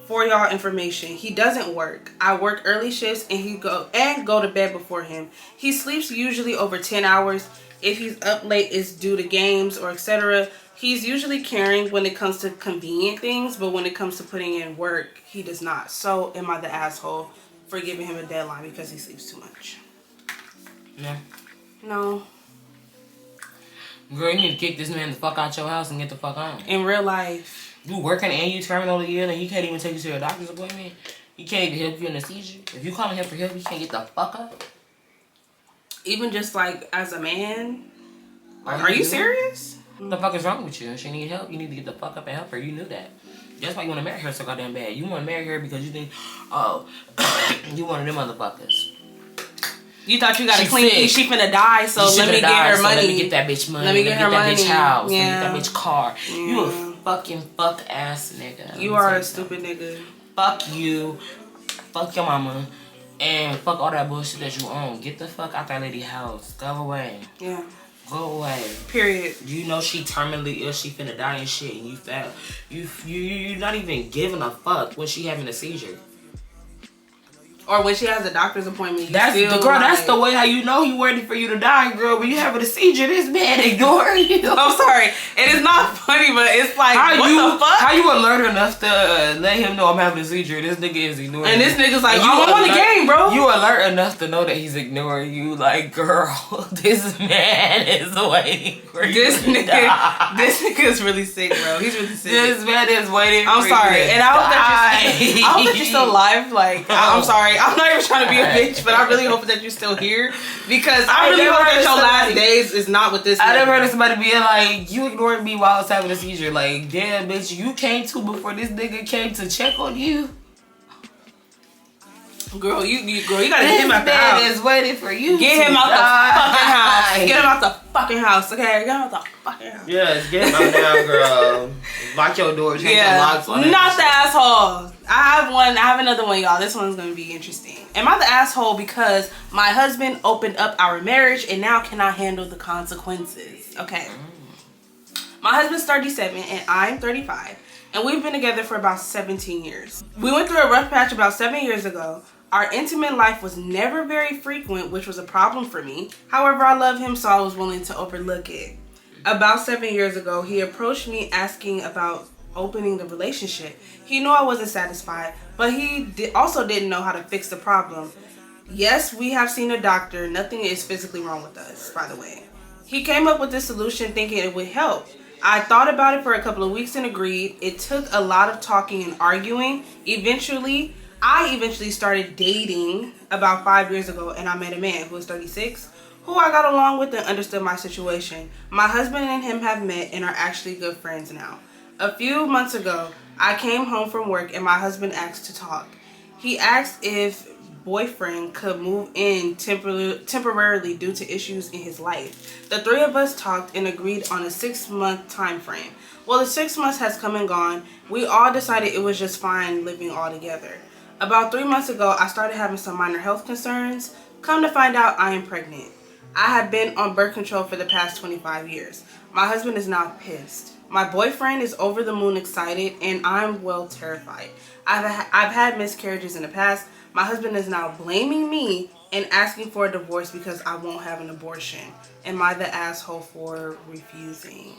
For y'all information, he doesn't work. I work early shifts and go to bed before him. He sleeps usually over 10 hours. If he's up late, it's due to games or etc. He's usually caring when it comes to convenient things, but when it comes to putting in work, he does not. So am I the asshole for giving him a deadline because he sleeps too much? No. No. Girl, you need to kick this man the fuck out your house and get the fuck on. In real life. You working and you terminally ill and he can't even take you to a doctor's appointment. He can't even help you in a seizure. If you calling him for help, you can't get the fuck up. Even just like as a man. Are you serious? What the fuck is wrong with you? She need help. You need to get the fuck up and help her. You knew that. That's why you want to marry her so goddamn bad. You want to marry her because you think, oh, you one of them motherfuckers. You thought you got a clean. She finna die, so let me get her money. Let me get that bitch money. Let me get her money. Let me get that bitch house. Yeah. Let me get that bitch car. Yeah. You a fucking fuck ass nigga. You are a stupid nigga. Fuck you. Fuck your mama. And fuck all that bullshit that you own. Get the fuck out that lady house. Go away. Yeah. Go away. Period. You know she terminally ill. She finna die and shit. And you fat. You're not even giving a fuck when she having a seizure. Or when she has a doctor's appointment. That's the girl. Like, that's the way how you know he ready for you to die, girl. When you having a seizure, this man ignoring you. I'm sorry. It is not funny, but it's like, what the fuck? How you alert enough to let him know I'm having a seizure? This nigga is ignoring. And this nigga's like, you don't want the game, bro. You alert enough to know that he's ignoring you. Like, girl, this man is waiting for you. This nigga is really sick, bro. He's really sick. This man is waiting for you. I'm sorry. And I hope that you're still alive. Like, I'm sorry. I'm not even trying to be a bitch, but I really hope that you're still here. Because I really hope that your last days is not with this I nigga. never heard of somebody being like, you ignored me while I was having a seizure. Like, damn, bitch, you came to before this nigga came to check on you. Girl, you gotta get him out the house. This man is waiting for you. Get him out the fucking house. Get him out the fucking house, okay? Get him out the fucking house. Yes, get him out now, girl. Lock your door, change the locks on it. Not the asshole. I have another one, y'all. This one's gonna be interesting. Am I the asshole because my husband opened up our marriage and now cannot handle the consequences? Okay. My husband's 37 and I'm 35. And we've been together for about 17 years. We went through a rough patch about 7 years ago. Our intimate life was never very frequent, which was a problem for me. However, I love him, so I was willing to overlook it. About 7 years ago, he approached me asking about opening the relationship. He knew I wasn't satisfied, but he also didn't know how to fix the problem. Yes, we have seen a doctor. Nothing is physically wrong with us, by the way. He came up with this solution thinking it would help. I thought about it for a couple of weeks and agreed. It took a lot of talking and arguing. I eventually started dating about 5 years ago, and I met a man who was 36, who I got along with and understood my situation. My husband and him have met and are actually good friends now. A few months ago, I came home from work and my husband asked to talk. He asked if boyfriend could move in temporarily due to issues in his life. The three of us talked and agreed on a 6-month time frame. Well, the 6 months has come and gone. We all decided it was just fine living all together. About 3 months ago, I started having some minor health concerns. Come to find out, I am pregnant. I have been on birth control for the past 25 years. My husband is now pissed. My boyfriend is over the moon excited, and I'm well terrified. I've had miscarriages in the past. My husband is now blaming me and asking for a divorce because I won't have an abortion. Am I the asshole for refusing?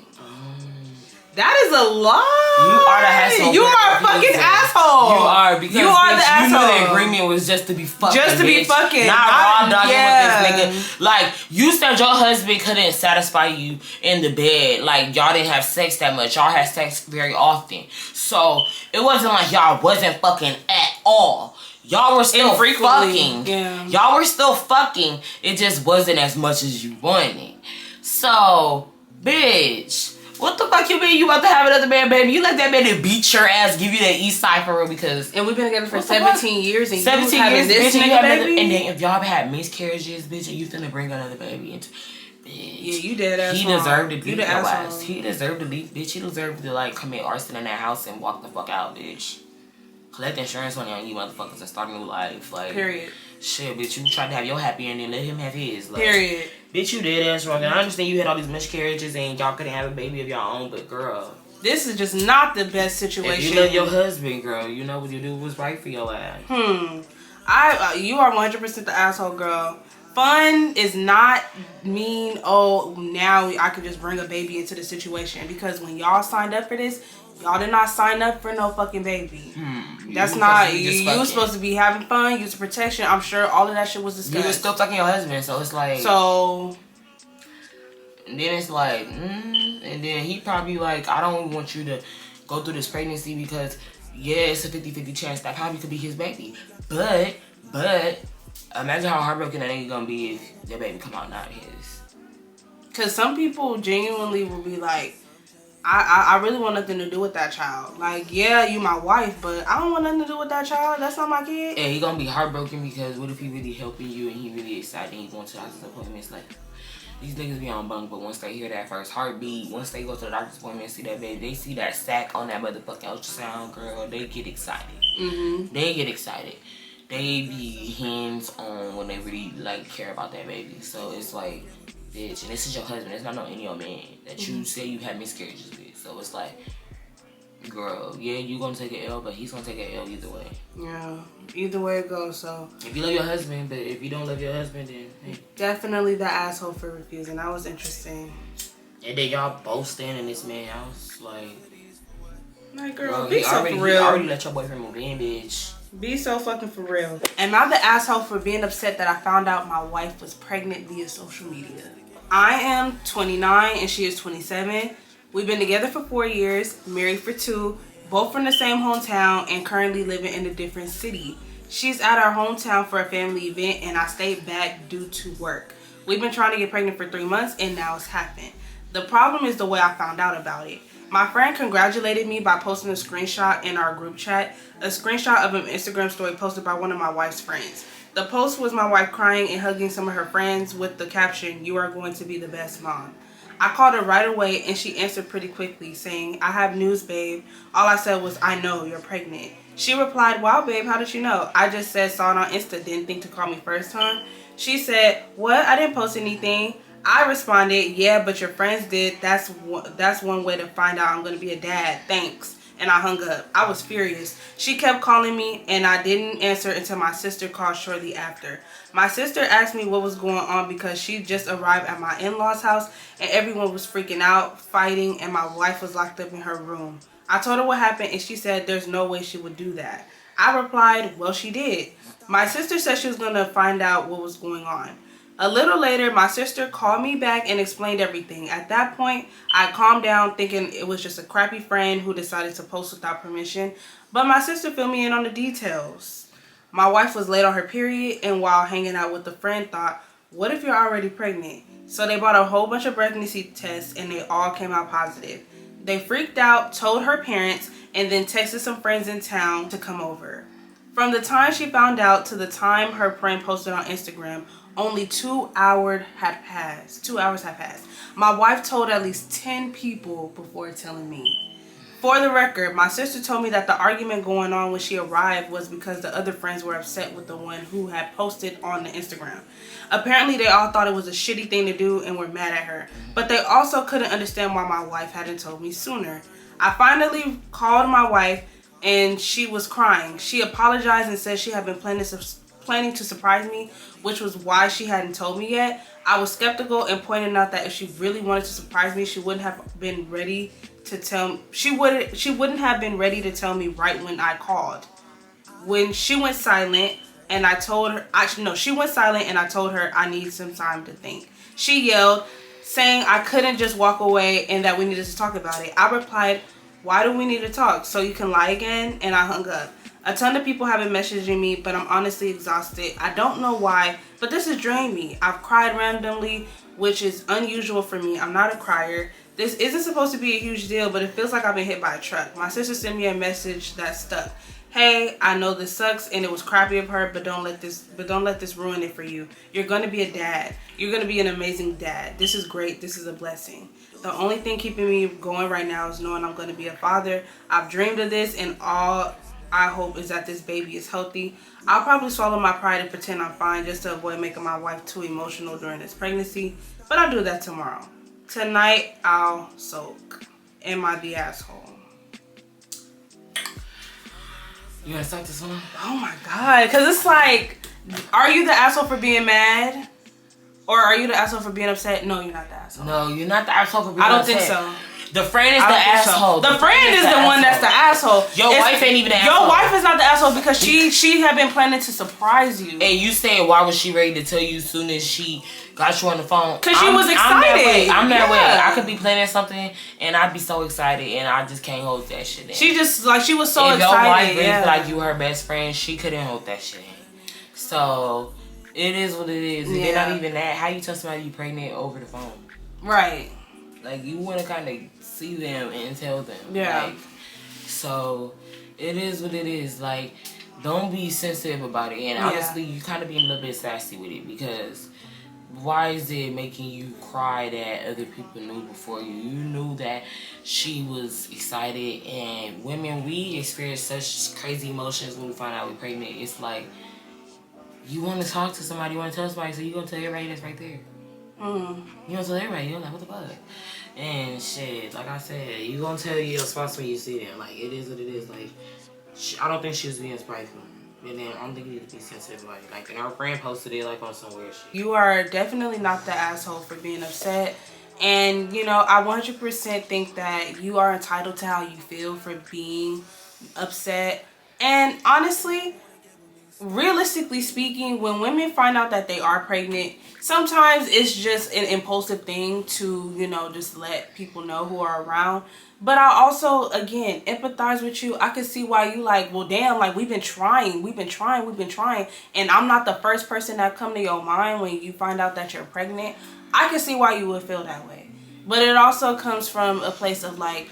That is a lie. You are the asshole. You are a fucking asshole. You are, because you are the asshole. You knew the agreement was just to be fucking. Just to be fucking. Not raw dogging with this nigga. Like, you said your husband couldn't satisfy you in the bed. Like, y'all didn't have sex that much. Y'all had sex very often. So, it wasn't like y'all wasn't fucking at all. Y'all were still fucking. Yeah. Y'all were still fucking. It just wasn't as much as you wanted. So, bitch. What the fuck you mean you about to have another man, baby? You let that man beat your ass, give you that east side for real, because... And we've been together for 17 years, and 17 you having years, this bitch, nigga baby? And then if y'all had miscarriages, bitch, and you finna bring another baby into... Bitch. Yeah, you dead ass. He deserved to beat your asshole. ass. He deserved to leave, bitch. He deserved to, like, commit arson in that house and walk the fuck out, bitch. Collect insurance money on you motherfuckers and start a new life. Like... Period. Shit, bitch, you tried to have your happy ending, let him have his. Like, period. Bitch, you did ass wrong. And I understand you had all these miscarriages and y'all couldn't have a baby of your own, but girl, this is just not the best situation. If you love your husband, girl, you know what you do was right for your ass. You are 100% the asshole, girl. Fun is not mean, oh, now I could just bring a baby into the situation. Because when y'all signed up for this, y'all did not sign up for no fucking baby. That's not, you were supposed to be having fun, use protection. I'm sure all of that shit was discussed. You were still fucking your husband, so it's like... So... And then it's like, and then he probably like, I don't want you to go through this pregnancy because, yeah, it's a 50-50 chance that probably could be his baby. But, imagine how heartbroken that nigga gonna be if that baby come out not his. Because some people genuinely will be like, I really want nothing to do with that child. Like, yeah, you my wife, but I don't want nothing to do with that child. That's not my kid. And he gonna be heartbroken because what if he really helping you and he really excited and he going to the doctor's appointments? Like, these niggas be on bunk, but once they hear that first heartbeat, once they go to the doctor's appointment and see that baby, they see that sack on that motherfucking ultrasound, girl, they get excited. They get excited. They be hands on when they really like care about that baby. So it's like, bitch, and this is your husband. It's not no any old man that you say you had miscarriages with. So it's like, girl, yeah, you gonna take an L, but he's gonna take an L either way. Yeah, either way it goes. So if you love your husband, but if you don't love your husband, then hey. Definitely the asshole for refusing. That was interesting. And then y'all both stand in this man's house, like girl, be so real. He already let your boyfriend move in, bitch. Be so fucking for real. Am I the asshole for being upset that I found out my wife was pregnant via social media? I am 29 and she is 27. We've been together for 4 years, married for 2, both from the same hometown and currently living in a different city. She's at our hometown for a family event and I stayed back due to work. We've been trying to get pregnant for 3 months and now it's happened. The problem is the way I found out about it. My friend congratulated me by posting a screenshot in our group chat, a screenshot of an Instagram story posted by one of my wife's friends. The post was my wife crying and hugging some of her friends with the caption, "You are going to be the best mom." I called her right away and she answered pretty quickly saying, "I have news, babe." All I said was, "I know, you're pregnant." She replied, "Wow, babe, how did you know?" I just said, "Saw it on Insta, didn't think to call me first, huh?" She said, "What? I didn't post anything." I responded, "Yeah, but your friends did. That's one way to find out I'm going to be a dad. Thanks." And I hung up. I was furious. She kept calling me and I didn't answer until my sister called shortly after. My sister asked me what was going on because she just arrived at my in-laws' house and everyone was freaking out, fighting, and my wife was locked up in her room. I told her what happened and she said there's no way she would do that. I replied, "Well, she did." My sister said she was going to find out what was going on. A little later, my sister called me back and explained everything. At that point, I calmed down thinking it was just a crappy friend who decided to post without permission. But my sister filled me in on the details. My wife was late on her period and while hanging out with a friend thought, "What if you're already pregnant?" So they bought a whole bunch of pregnancy tests and they all came out positive. They freaked out, told her parents, and then texted some friends in town to come over. From the time she found out to the time her friend posted on Instagram, only 2 hours had passed. 2 hours had passed. My wife told at least 10 people before telling me. For the record, my sister told me that the argument going on when she arrived was because the other friends were upset with the one who had posted on the Instagram. Apparently, they all thought it was a shitty thing to do and were mad at her. But they also couldn't understand why my wife hadn't told me sooner. I finally called my wife and she was crying. She apologized and said she had been planning to surprise me, which was why she hadn't told me yet. I was skeptical and pointed out that if she really wanted to surprise me, she wouldn't have been ready to tell me. She wouldn't have been ready to tell me right when I called. When she went silent and I told her, she went silent and I told her I need some time to think. She yelled, saying I couldn't just walk away and that we needed to talk about it. I replied, "Why do we need to talk? So you can lie again?" And I hung up. A ton of people have been messaging me, but I'm honestly exhausted. I don't know why, but this has drained me. I've cried randomly, which is unusual for me. I'm not a crier. This isn't supposed to be a huge deal, but it feels like I've been hit by a truck. My sister sent me a message that stuck. "Hey, I know this sucks and it was crappy of her, but don't let this ruin it for you. You're gonna be a dad. You're gonna be an amazing dad. This is great. This is a blessing. The only thing keeping me going right now is knowing I'm gonna be a father. I've dreamed of this and all I hope is that this baby is healthy. I'll probably swallow my pride and pretend I'm fine just to avoid making my wife too emotional during this pregnancy, but I'll do that tomorrow. Tonight, I'll soak. Am I the asshole?" You wanna start this one? Oh my God, because it's like, are you the asshole for being mad? Or are you the asshole for being upset? No, you're not the asshole. No, you're not the asshole for being I don't upset. think so. The friend is the asshole. The friend is the one that's the asshole. Your wife ain't even the asshole. Your wife is not the asshole because she had been planning to surprise you. And you saying why was she ready to tell you as soon as she got you on the phone? Because she was excited. I'm that way. I could be planning something and I'd be so excited and I just can't hold that shit in. She was so if excited. Your wife really like you her best friend, she couldn't hold that shit in. So it is what it is. Yeah. They're not even that. How you tell somebody you pregnant over the phone? Right. Like you want to kind of see them and tell them. Yeah. Like, so it is what it is. Like, don't be sensitive about it. And honestly, you kind of being a little bit sassy with it because why is it making you cry that other people knew before you? You knew that she was excited, and women, we experience such crazy emotions when we find out we're pregnant. It's like you want to talk to somebody, you want to tell somebody, so you gonna tell everybody that's right there. You gonna tell everybody, you're like, what the fuck? And shit, like I said, you gonna tell your spouse when you see them. Like, it is what it is. Like, I don't think she was being spiteful. And then I don't think you need to be sensitive about it. Like, and our friend posted it like on some weird shit. You are definitely not the asshole for being upset. And, you know, I 100% think that you are entitled to how you feel for being upset. And honestly, realistically speaking, when women find out that they are pregnant, sometimes it's just an impulsive thing to, you know, just let people know who are around. But I also, again, empathize with you. I can see why you like, well, damn, like, we've been trying. And I'm not the first person that come to your mind when you find out that you're pregnant. I can see why you would feel that way. But it also comes from a place of like,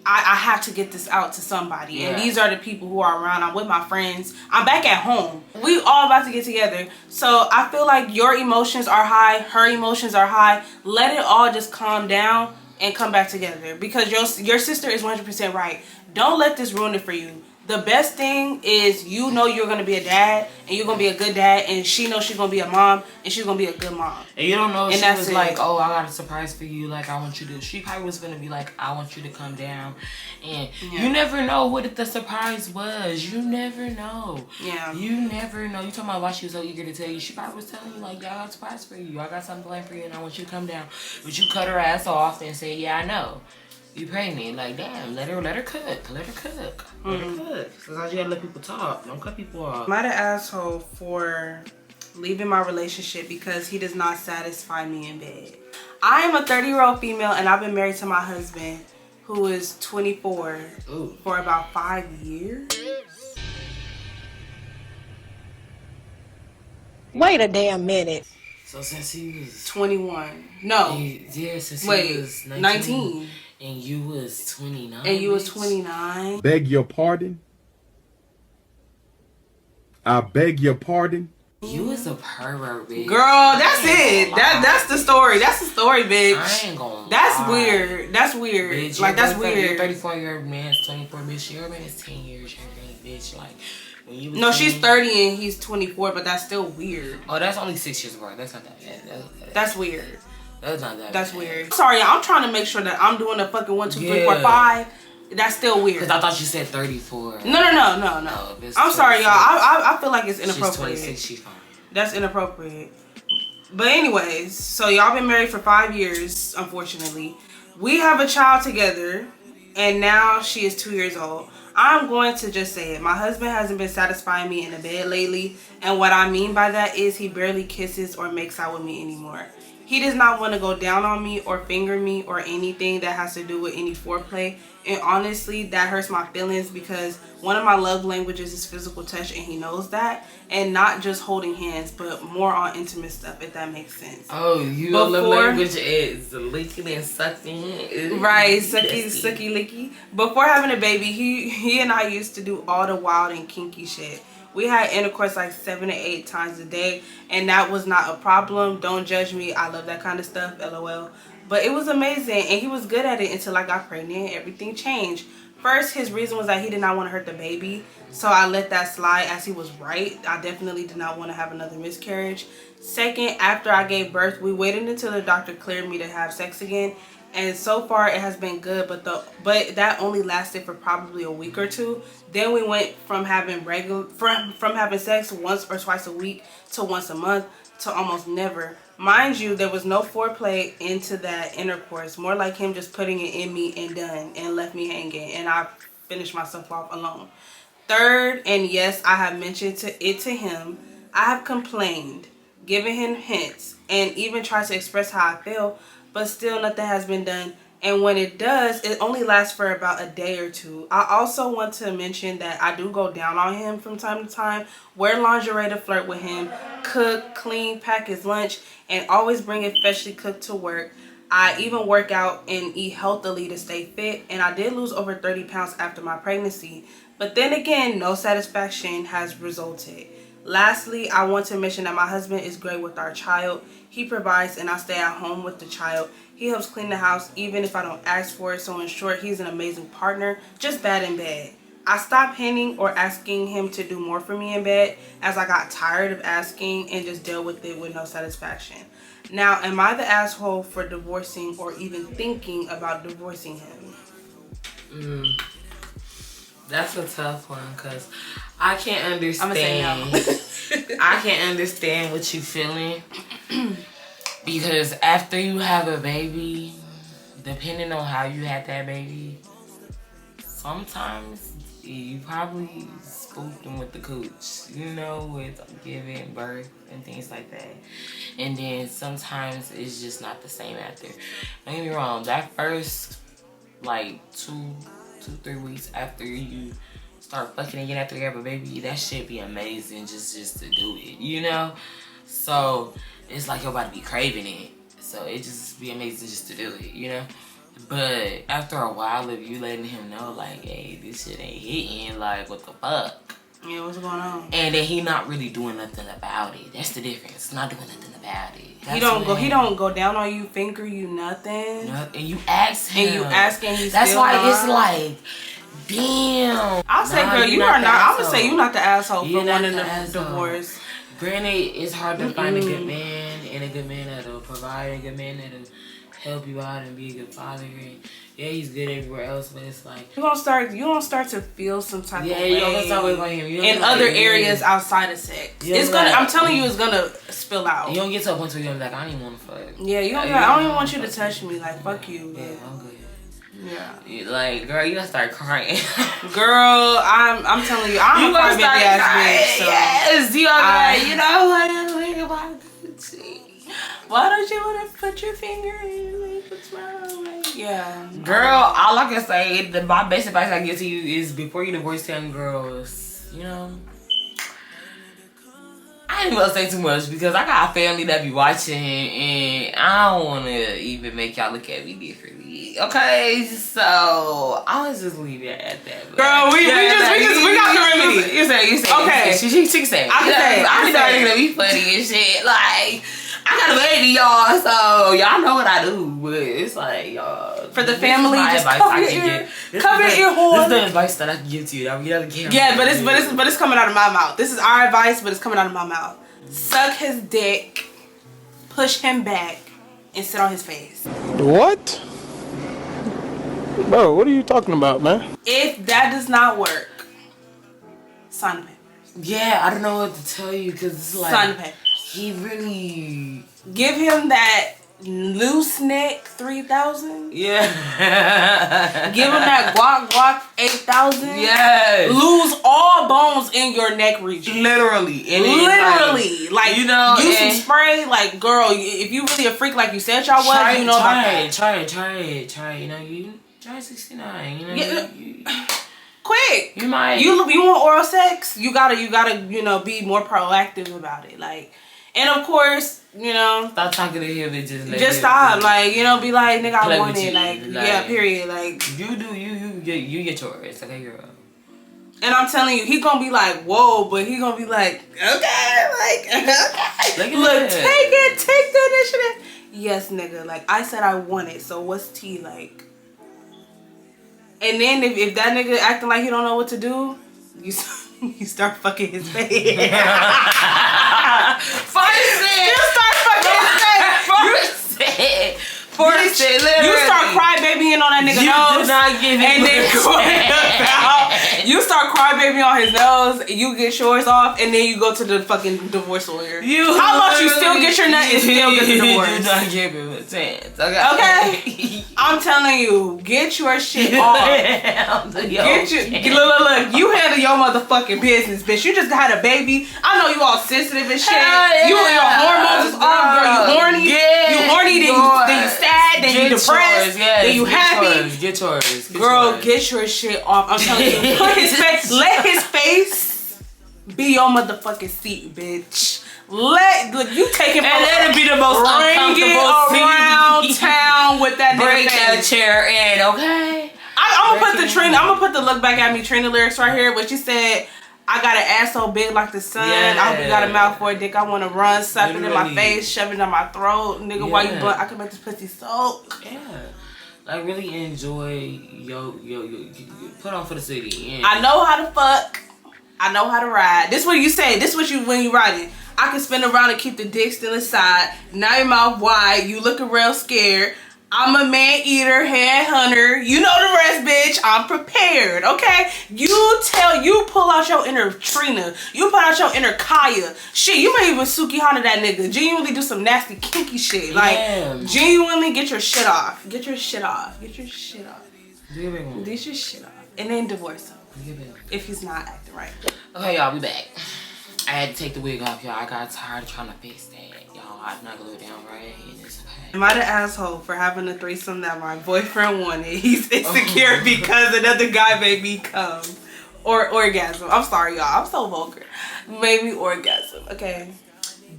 I have to get this out to somebody. And these are the people who are around. I'm with my friends. I'm back at home. We all about to get together. So I feel like your emotions are high. Her emotions are high. Let it all just calm down and come back together. Because your sister is 100% right. Don't let this ruin it for you. The best thing is, you know, you're going to be a dad, and you're going to be a good dad, and she knows she's going to be a mom, and she's going to be a good mom. And you don't know if and she was it. like, oh, I got a surprise for you, like, I want you to, she probably was going to be like, I want you to come down. And you never know what the surprise was. You never know. Yeah. You never know. You talking about why she was so eager to tell you. She probably was telling you, like, yeah, I got a surprise for you. I got something planned for you, and I want you to come down. But you cut her ass off and say, yeah, I know. You pregnant, like, damn, let her cook. Let her cook. Sometimes you gotta let people talk. Don't cut people off. Am I the asshole for leaving my relationship because he does not satisfy me in bed? I am a 30-year-old female, and I've been married to my husband, who is 24, for about 5 years. Wait a damn minute. So since he was 21. No. since he Wait, was 19. And you was 29. And you was 29. Beg your pardon? I beg your pardon? You was a pervert, bitch. Girl, that's it. That's the story. That's the story, bitch. I ain't gonna That's lie. weird. That's weird. Bitch, like, that's Your weird. 34-year-old man's 24, bitch. Your man is 10 years younger than you, bitch. Like, when you was No, 10, she's 30 and he's 24, but that's still weird. Oh, that's only 6 years apart. That's not that bad. That's weird. That's not that That's bad. weird. Sorry, I'm trying to make sure that I'm doing a fucking 1, 2, 3, 4, 5. That's still weird. Because I thought you said 34. No. I'm sorry, y'all. I feel like it's inappropriate. She's 26, she's fine. That's inappropriate. But anyways, so y'all been married for 5 years, unfortunately. We have a child together, and now she is 2 years old. I'm going to just say it. My husband hasn't been satisfying me in the bed lately. And what I mean by that is he barely kisses or makes out with me anymore. He does not want to go down on me or finger me or anything that has to do with any foreplay. And honestly, that hurts my feelings because one of my love languages is physical touch, and he knows that. And not just holding hands, but more on intimate stuff, if that makes sense. Oh, your love language is licking and sucking. Right, sucky, licky. Before having a baby, he and I used to do all the wild and kinky shit. We had intercourse like 7 to 8 times a day, and that was not a problem. Don't judge me. I love that kind of stuff, LOL. But it was amazing, and he was good at it until I got pregnant. Everything changed. First, his reason was that he did not want to hurt the baby, so I let that slide as he was right. I definitely did not want to have another miscarriage. Second, after I gave birth, we waited until the doctor cleared me to have sex again. And so far it has been good, but that only lasted for probably a week or two. Then we went from having from having sex once or twice a week to once a month to almost never. Mind you, there was no foreplay into that intercourse. More like him just putting it in me and done, and left me hanging, and I finished myself off alone. Third, and yes, I have mentioned it to him, I have complained, given him hints, and even tried to express how I feel, but still nothing has been done. And when it does, it only lasts for about a day or two. I also want to mention that I do go down on him from time to time, wear lingerie to flirt with him, cook, clean, pack his lunch, and always bring it freshly cooked to work. I even work out and eat healthily to stay fit, and I did lose over 30 pounds after my pregnancy. But then again, no satisfaction has resulted. Lastly, I want to mention that my husband is great with our child. He provides and I stay at home with the child. He helps clean the house even if I don't ask for it. So in short, he's an amazing partner, just bad in bed. I stopped hinting or asking him to do more for me in bed as I got tired of asking and just dealt with it with no satisfaction. Now, am I the asshole for divorcing or even thinking about divorcing him? That's a tough one because I can't understand. I'm gonna say no. I can't understand what you feeling because after you have a baby, depending on how you had that baby, sometimes you probably spooked him with the cooch, you know, with giving birth and things like that. And then sometimes it's just not the same after. Don't get me wrong, that first like 2-3 weeks after you start fucking and get after you have a baby, that shit be amazing just to do it, you know? So it's like your body be craving it. So it just be amazing just to do it, you know? But after a while, if you letting him know, like, hey, this shit ain't hitting, like, what the fuck? Yeah, what's going on? And then he not really doing nothing about it. That's the difference. Not doing nothing about it. He don't go down on you, finger you, nothing. And you ask him. And you asking he's That's still why alive. it's like, damn. I'll say, girl, you are not. I'm gonna say you not the asshole for wanting a divorce. Granted, it's hard to find a good man and a good man that'll provide, a good man that'll help you out and be a good father. And yeah, he's good everywhere else, but it's like You gonna start to feel some type of way. you're gonna start with him. In other areas outside of sex. It's gonna. I'm telling you, it's gonna spill out. You don't get to a point where you're like, I don't even want to fuck. Yeah, you don't. I don't even want you to touch me. Like, fuck you. Yeah, I'm good. Yeah. Like, girl, you gotta start crying. Girl, I'm telling you, I'm a crybaby ass bitch. So yes, you know what? Why don't you want to put your finger in? Like, what's wrong? Like, yeah. Girl, all I can say, my best advice I give to you is before you divorce young girls, you know, I ain't gonna say too much because I got a family that be watching and I don't want to even make y'all look at me differently. Okay, so I'll just leave it at that. Girl, we got the remedy. You say. Okay. She can say. I know gonna be funny and shit. Like, I got a baby, y'all, so y'all know what I do, but it's like, y'all. For the family, just cover your ear hole. This is the advice that I can give to you. Yeah, but it's coming out of my mouth. This is our advice, but it's coming out of my mouth. Suck his dick, push him back, and sit on his face. What? Bro, what are you talking about, man? If that does not work, sign the papers. Yeah, I don't know what to tell you because it's like Sign the papers. He really give him that loose neck 3,000. Yeah. Give him that guac 8,000. Yes. Lose all bones in your neck region. Literally. Literally. Like, you know, use some spray. Like, girl, if you really a freak like you said y'all was, you know about that. Try it. You know, you try 69. You know, yeah. Quick. You might. You want oral sex? You gotta, you know, be more proactive about it. Like, and of course, you know, stop talking to him and just stop. Like, you know, be like, nigga, I want it. Like, like, yeah, period. Like, you get yours. Okay, girl. And I'm telling you, he gonna be like, whoa, but he gonna be like, okay, like, okay. Look, take the initiative. Yes, nigga. Like, I said I want it. So what's T like? And then if that nigga acting like he don't know what to do, you start fucking his face. You start fucking his face. Force it, literally. You start crybabying on that nigga nose. Do not give him and then you start crybabying on his nose. You get yours off, and then you go to the fucking divorce lawyer. How about you still get your nut and still get the divorce? Do not give him a chance. Okay. I'm telling you, get your shit off. Look. You handle your motherfucking business, bitch. You just had a baby. I know you all sensitive and shit. Yeah. You and your hormones is off, girl. You horny. Yeah. You horny. Then you sad. Then you depressed. Then you happy. Get yours. Girl, get your shit off. I'm telling you. Put his face. Let his face be your motherfucking seat, bitch. Look, you taking and let it be the most uncomfortable around town with that nigga. Break that chair in, okay? I'm gonna put the look back at me Trina lyrics right here. But she said, I got an ass so big like the sun. Yeah. I hope you got a mouth for a dick. I wanna run, suck it in my face, shove it down my throat, nigga. Yeah. Why you blunt? I can make this pussy soak. Yeah. Like, really enjoy yo put on for the city. Yeah. I know how to fuck. I know how to ride. This what you say. This what you when you riding. I can spin around and keep the dick still inside. Now your mouth wide. You looking real scared. I'm a man eater, head hunter. You know the rest, bitch. I'm prepared, okay? You pull out your inner Trina. You pull out your inner Kaya. Shit, you may even Suki Hana that nigga. Genuinely do some nasty kinky shit. Like, genuinely get your shit off. Get your shit off. Get your shit off. Get your shit off. And then divorce him. if he's not acting right. Okay, y'all, we back. I had to take the wig off, y'all. I got tired of trying to fix that. Y'all, I not glued down right. And it's okay. Am I the asshole for having a threesome that my boyfriend wanted? He's insecure because another guy made me come. Or orgasm. I'm sorry, y'all. I'm so vulgar. Made me orgasm. Okay.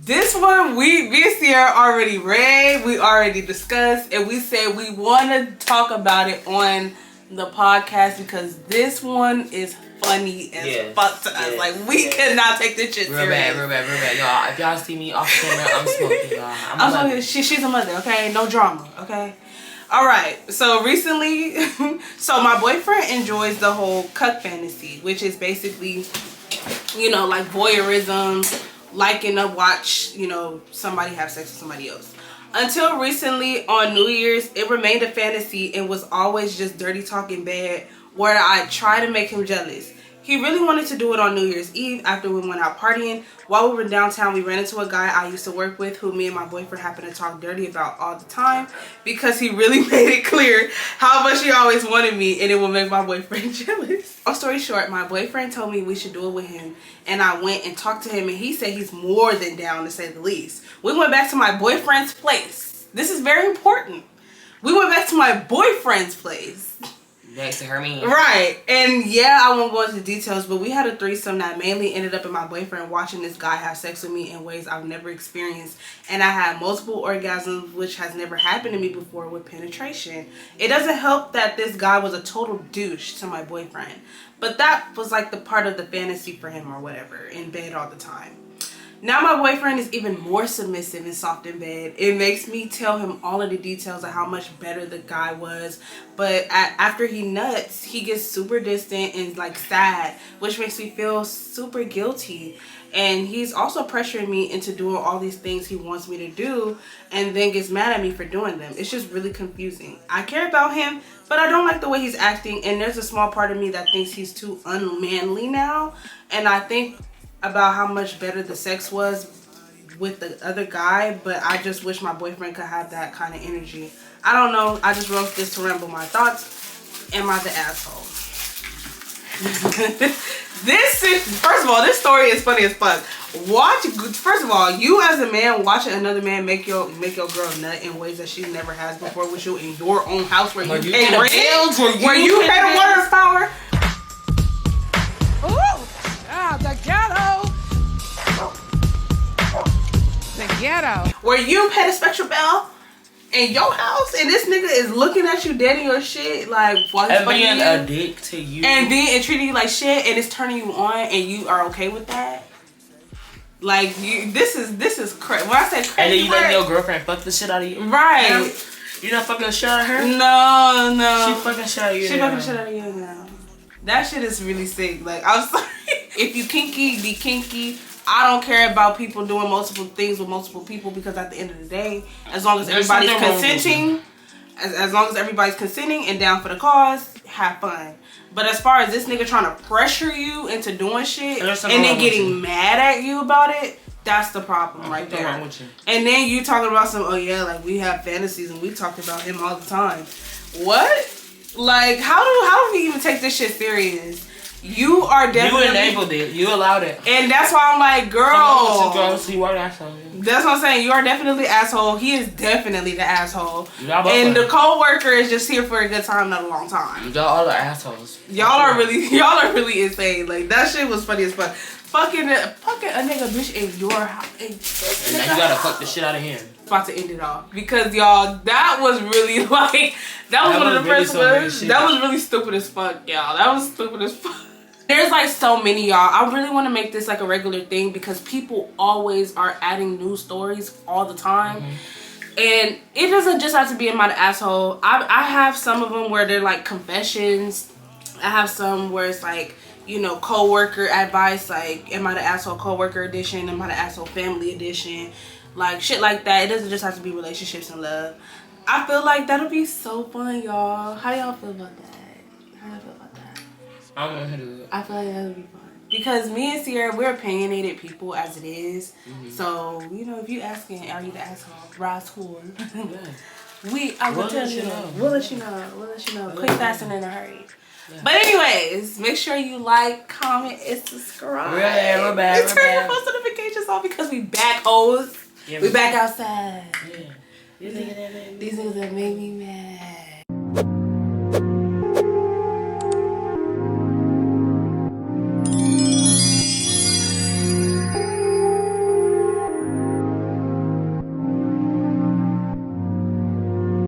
This one, me and Sierra already read. We already discussed. And we said we want to talk about it on the podcast because this one is funny as fuck to us. Like, we cannot take this shit serious. Real bad, y'all. If y'all see me off camera, I'm smoking, y'all. I'm smoking. She's a mother, okay? No drama, okay? All right. So recently, so my boyfriend enjoys the whole cuck fantasy, which is basically, you know, like voyeurism, liking to watch, you know, somebody have sex with somebody else. Until recently on New Year's, it remained a fantasy and was always just dirty talk in bed where I tried to make him jealous. He really wanted to do it on New Year's Eve after we went out partying. While we were downtown, we ran into a guy I used to work with who me and my boyfriend happened to talk dirty about all the time because he really made it clear how much he always wanted me and it would make my boyfriend jealous. Long story short, my boyfriend told me we should do it with him and I went and talked to him and he said he's more than down, to say the least. We went back to my boyfriend's place. This is very important. We went back to my boyfriend's place. Next to her man. Right. And yeah, I won't go into details, but we had a threesome that mainly ended up in my boyfriend watching this guy have sex with me in ways I've never experienced. And I had multiple orgasms, which has never happened to me before with penetration. It doesn't help that this guy was a total douche to my boyfriend. But that was like the part of the fantasy for him or whatever, in bed all the time. Now my boyfriend is even more submissive and soft in bed. It makes me tell him all of the details of how much better the guy was. But after he nuts, he gets super distant and like sad, which makes me feel super guilty. And he's also pressuring me into doing all these things he wants me to do and then gets mad at me for doing them. It's just really confusing. I care about him, but I don't like the way he's acting. And there's a small part of me that thinks he's too unmanly now. And I think about how much better the sex was with the other guy, but I just wish my boyfriend could have that kind of energy. I don't know. I just wrote this to ramble my thoughts. Am I the asshole? This is, first of all, this story is funny as fuck. First of all, you as a man watching another man make your girl nut in ways that she never has before with you in your own house where you pay rent, where you pay the water power. The ghetto. The ghetto. Where you pay the spectral bell in your house and this nigga is looking at you dead in your shit like while he's fucking being you. a dick to you. And treating you like shit and it's turning you on and you are okay with that? Like this is crazy. When I say crazy, and then you letting your girlfriend fuck the shit out of you. Right. You not fucking the shit out of her? No. She fucking shit out of you. She fucking shit out of you now. That shit is really sick. Like, I'm sorry. If you kinky, be kinky. I don't care about people doing multiple things with multiple people because at the end of the day, as long as everybody's consenting, as long as everybody's consenting and down for the cause, have fun. But as far as this nigga trying to pressure you into doing shit and then getting mad at you about it, that's the problem right there. And then you talking about some, oh yeah, like we have fantasies and we talked about him all the time. What? Like, how do we even take this shit serious? You are definitely... You enabled it. You allowed it. And that's why I'm like, girl... You are the asshole. That's what I'm saying. You are definitely the asshole. He is definitely the asshole. And the co-worker is just here for a good time, not a long time. Y'all all are assholes. Y'all are really insane. Like, that shit was funny as fuck. Fucking a nigga bitch in your house. And now you gotta fuck the shit out of him. About to end it off because y'all, that was really like that was one of the first ones. That was really stupid as fuck, y'all. That was stupid as fuck. There's like so many, y'all. I really want to make this like a regular thing because people always are adding new stories all the time. And it doesn't just have to be Am I the Asshole. I have some of them where they're like confessions. I have some where it's like, you know, co-worker advice, like Am I the Asshole co-worker edition, Am I the Asshole family edition, like shit like that. It doesn't just have to be relationships and love. I feel like that'll be so fun, y'all. How y'all feel about that? I don't know how to do it. I feel like that would be fun. Because me and Sierra, we're opinionated people as it is. So, you know, if you asking, are you the asshole? Rascal. I will tell you. We'll let you know. Quick, fast, and in a hurry. Yeah. But anyways, make sure you like, comment, and subscribe. We're back. And turn your post notifications on because we back, hoes. Yeah, we back outside. Yeah. These niggas that made me mad.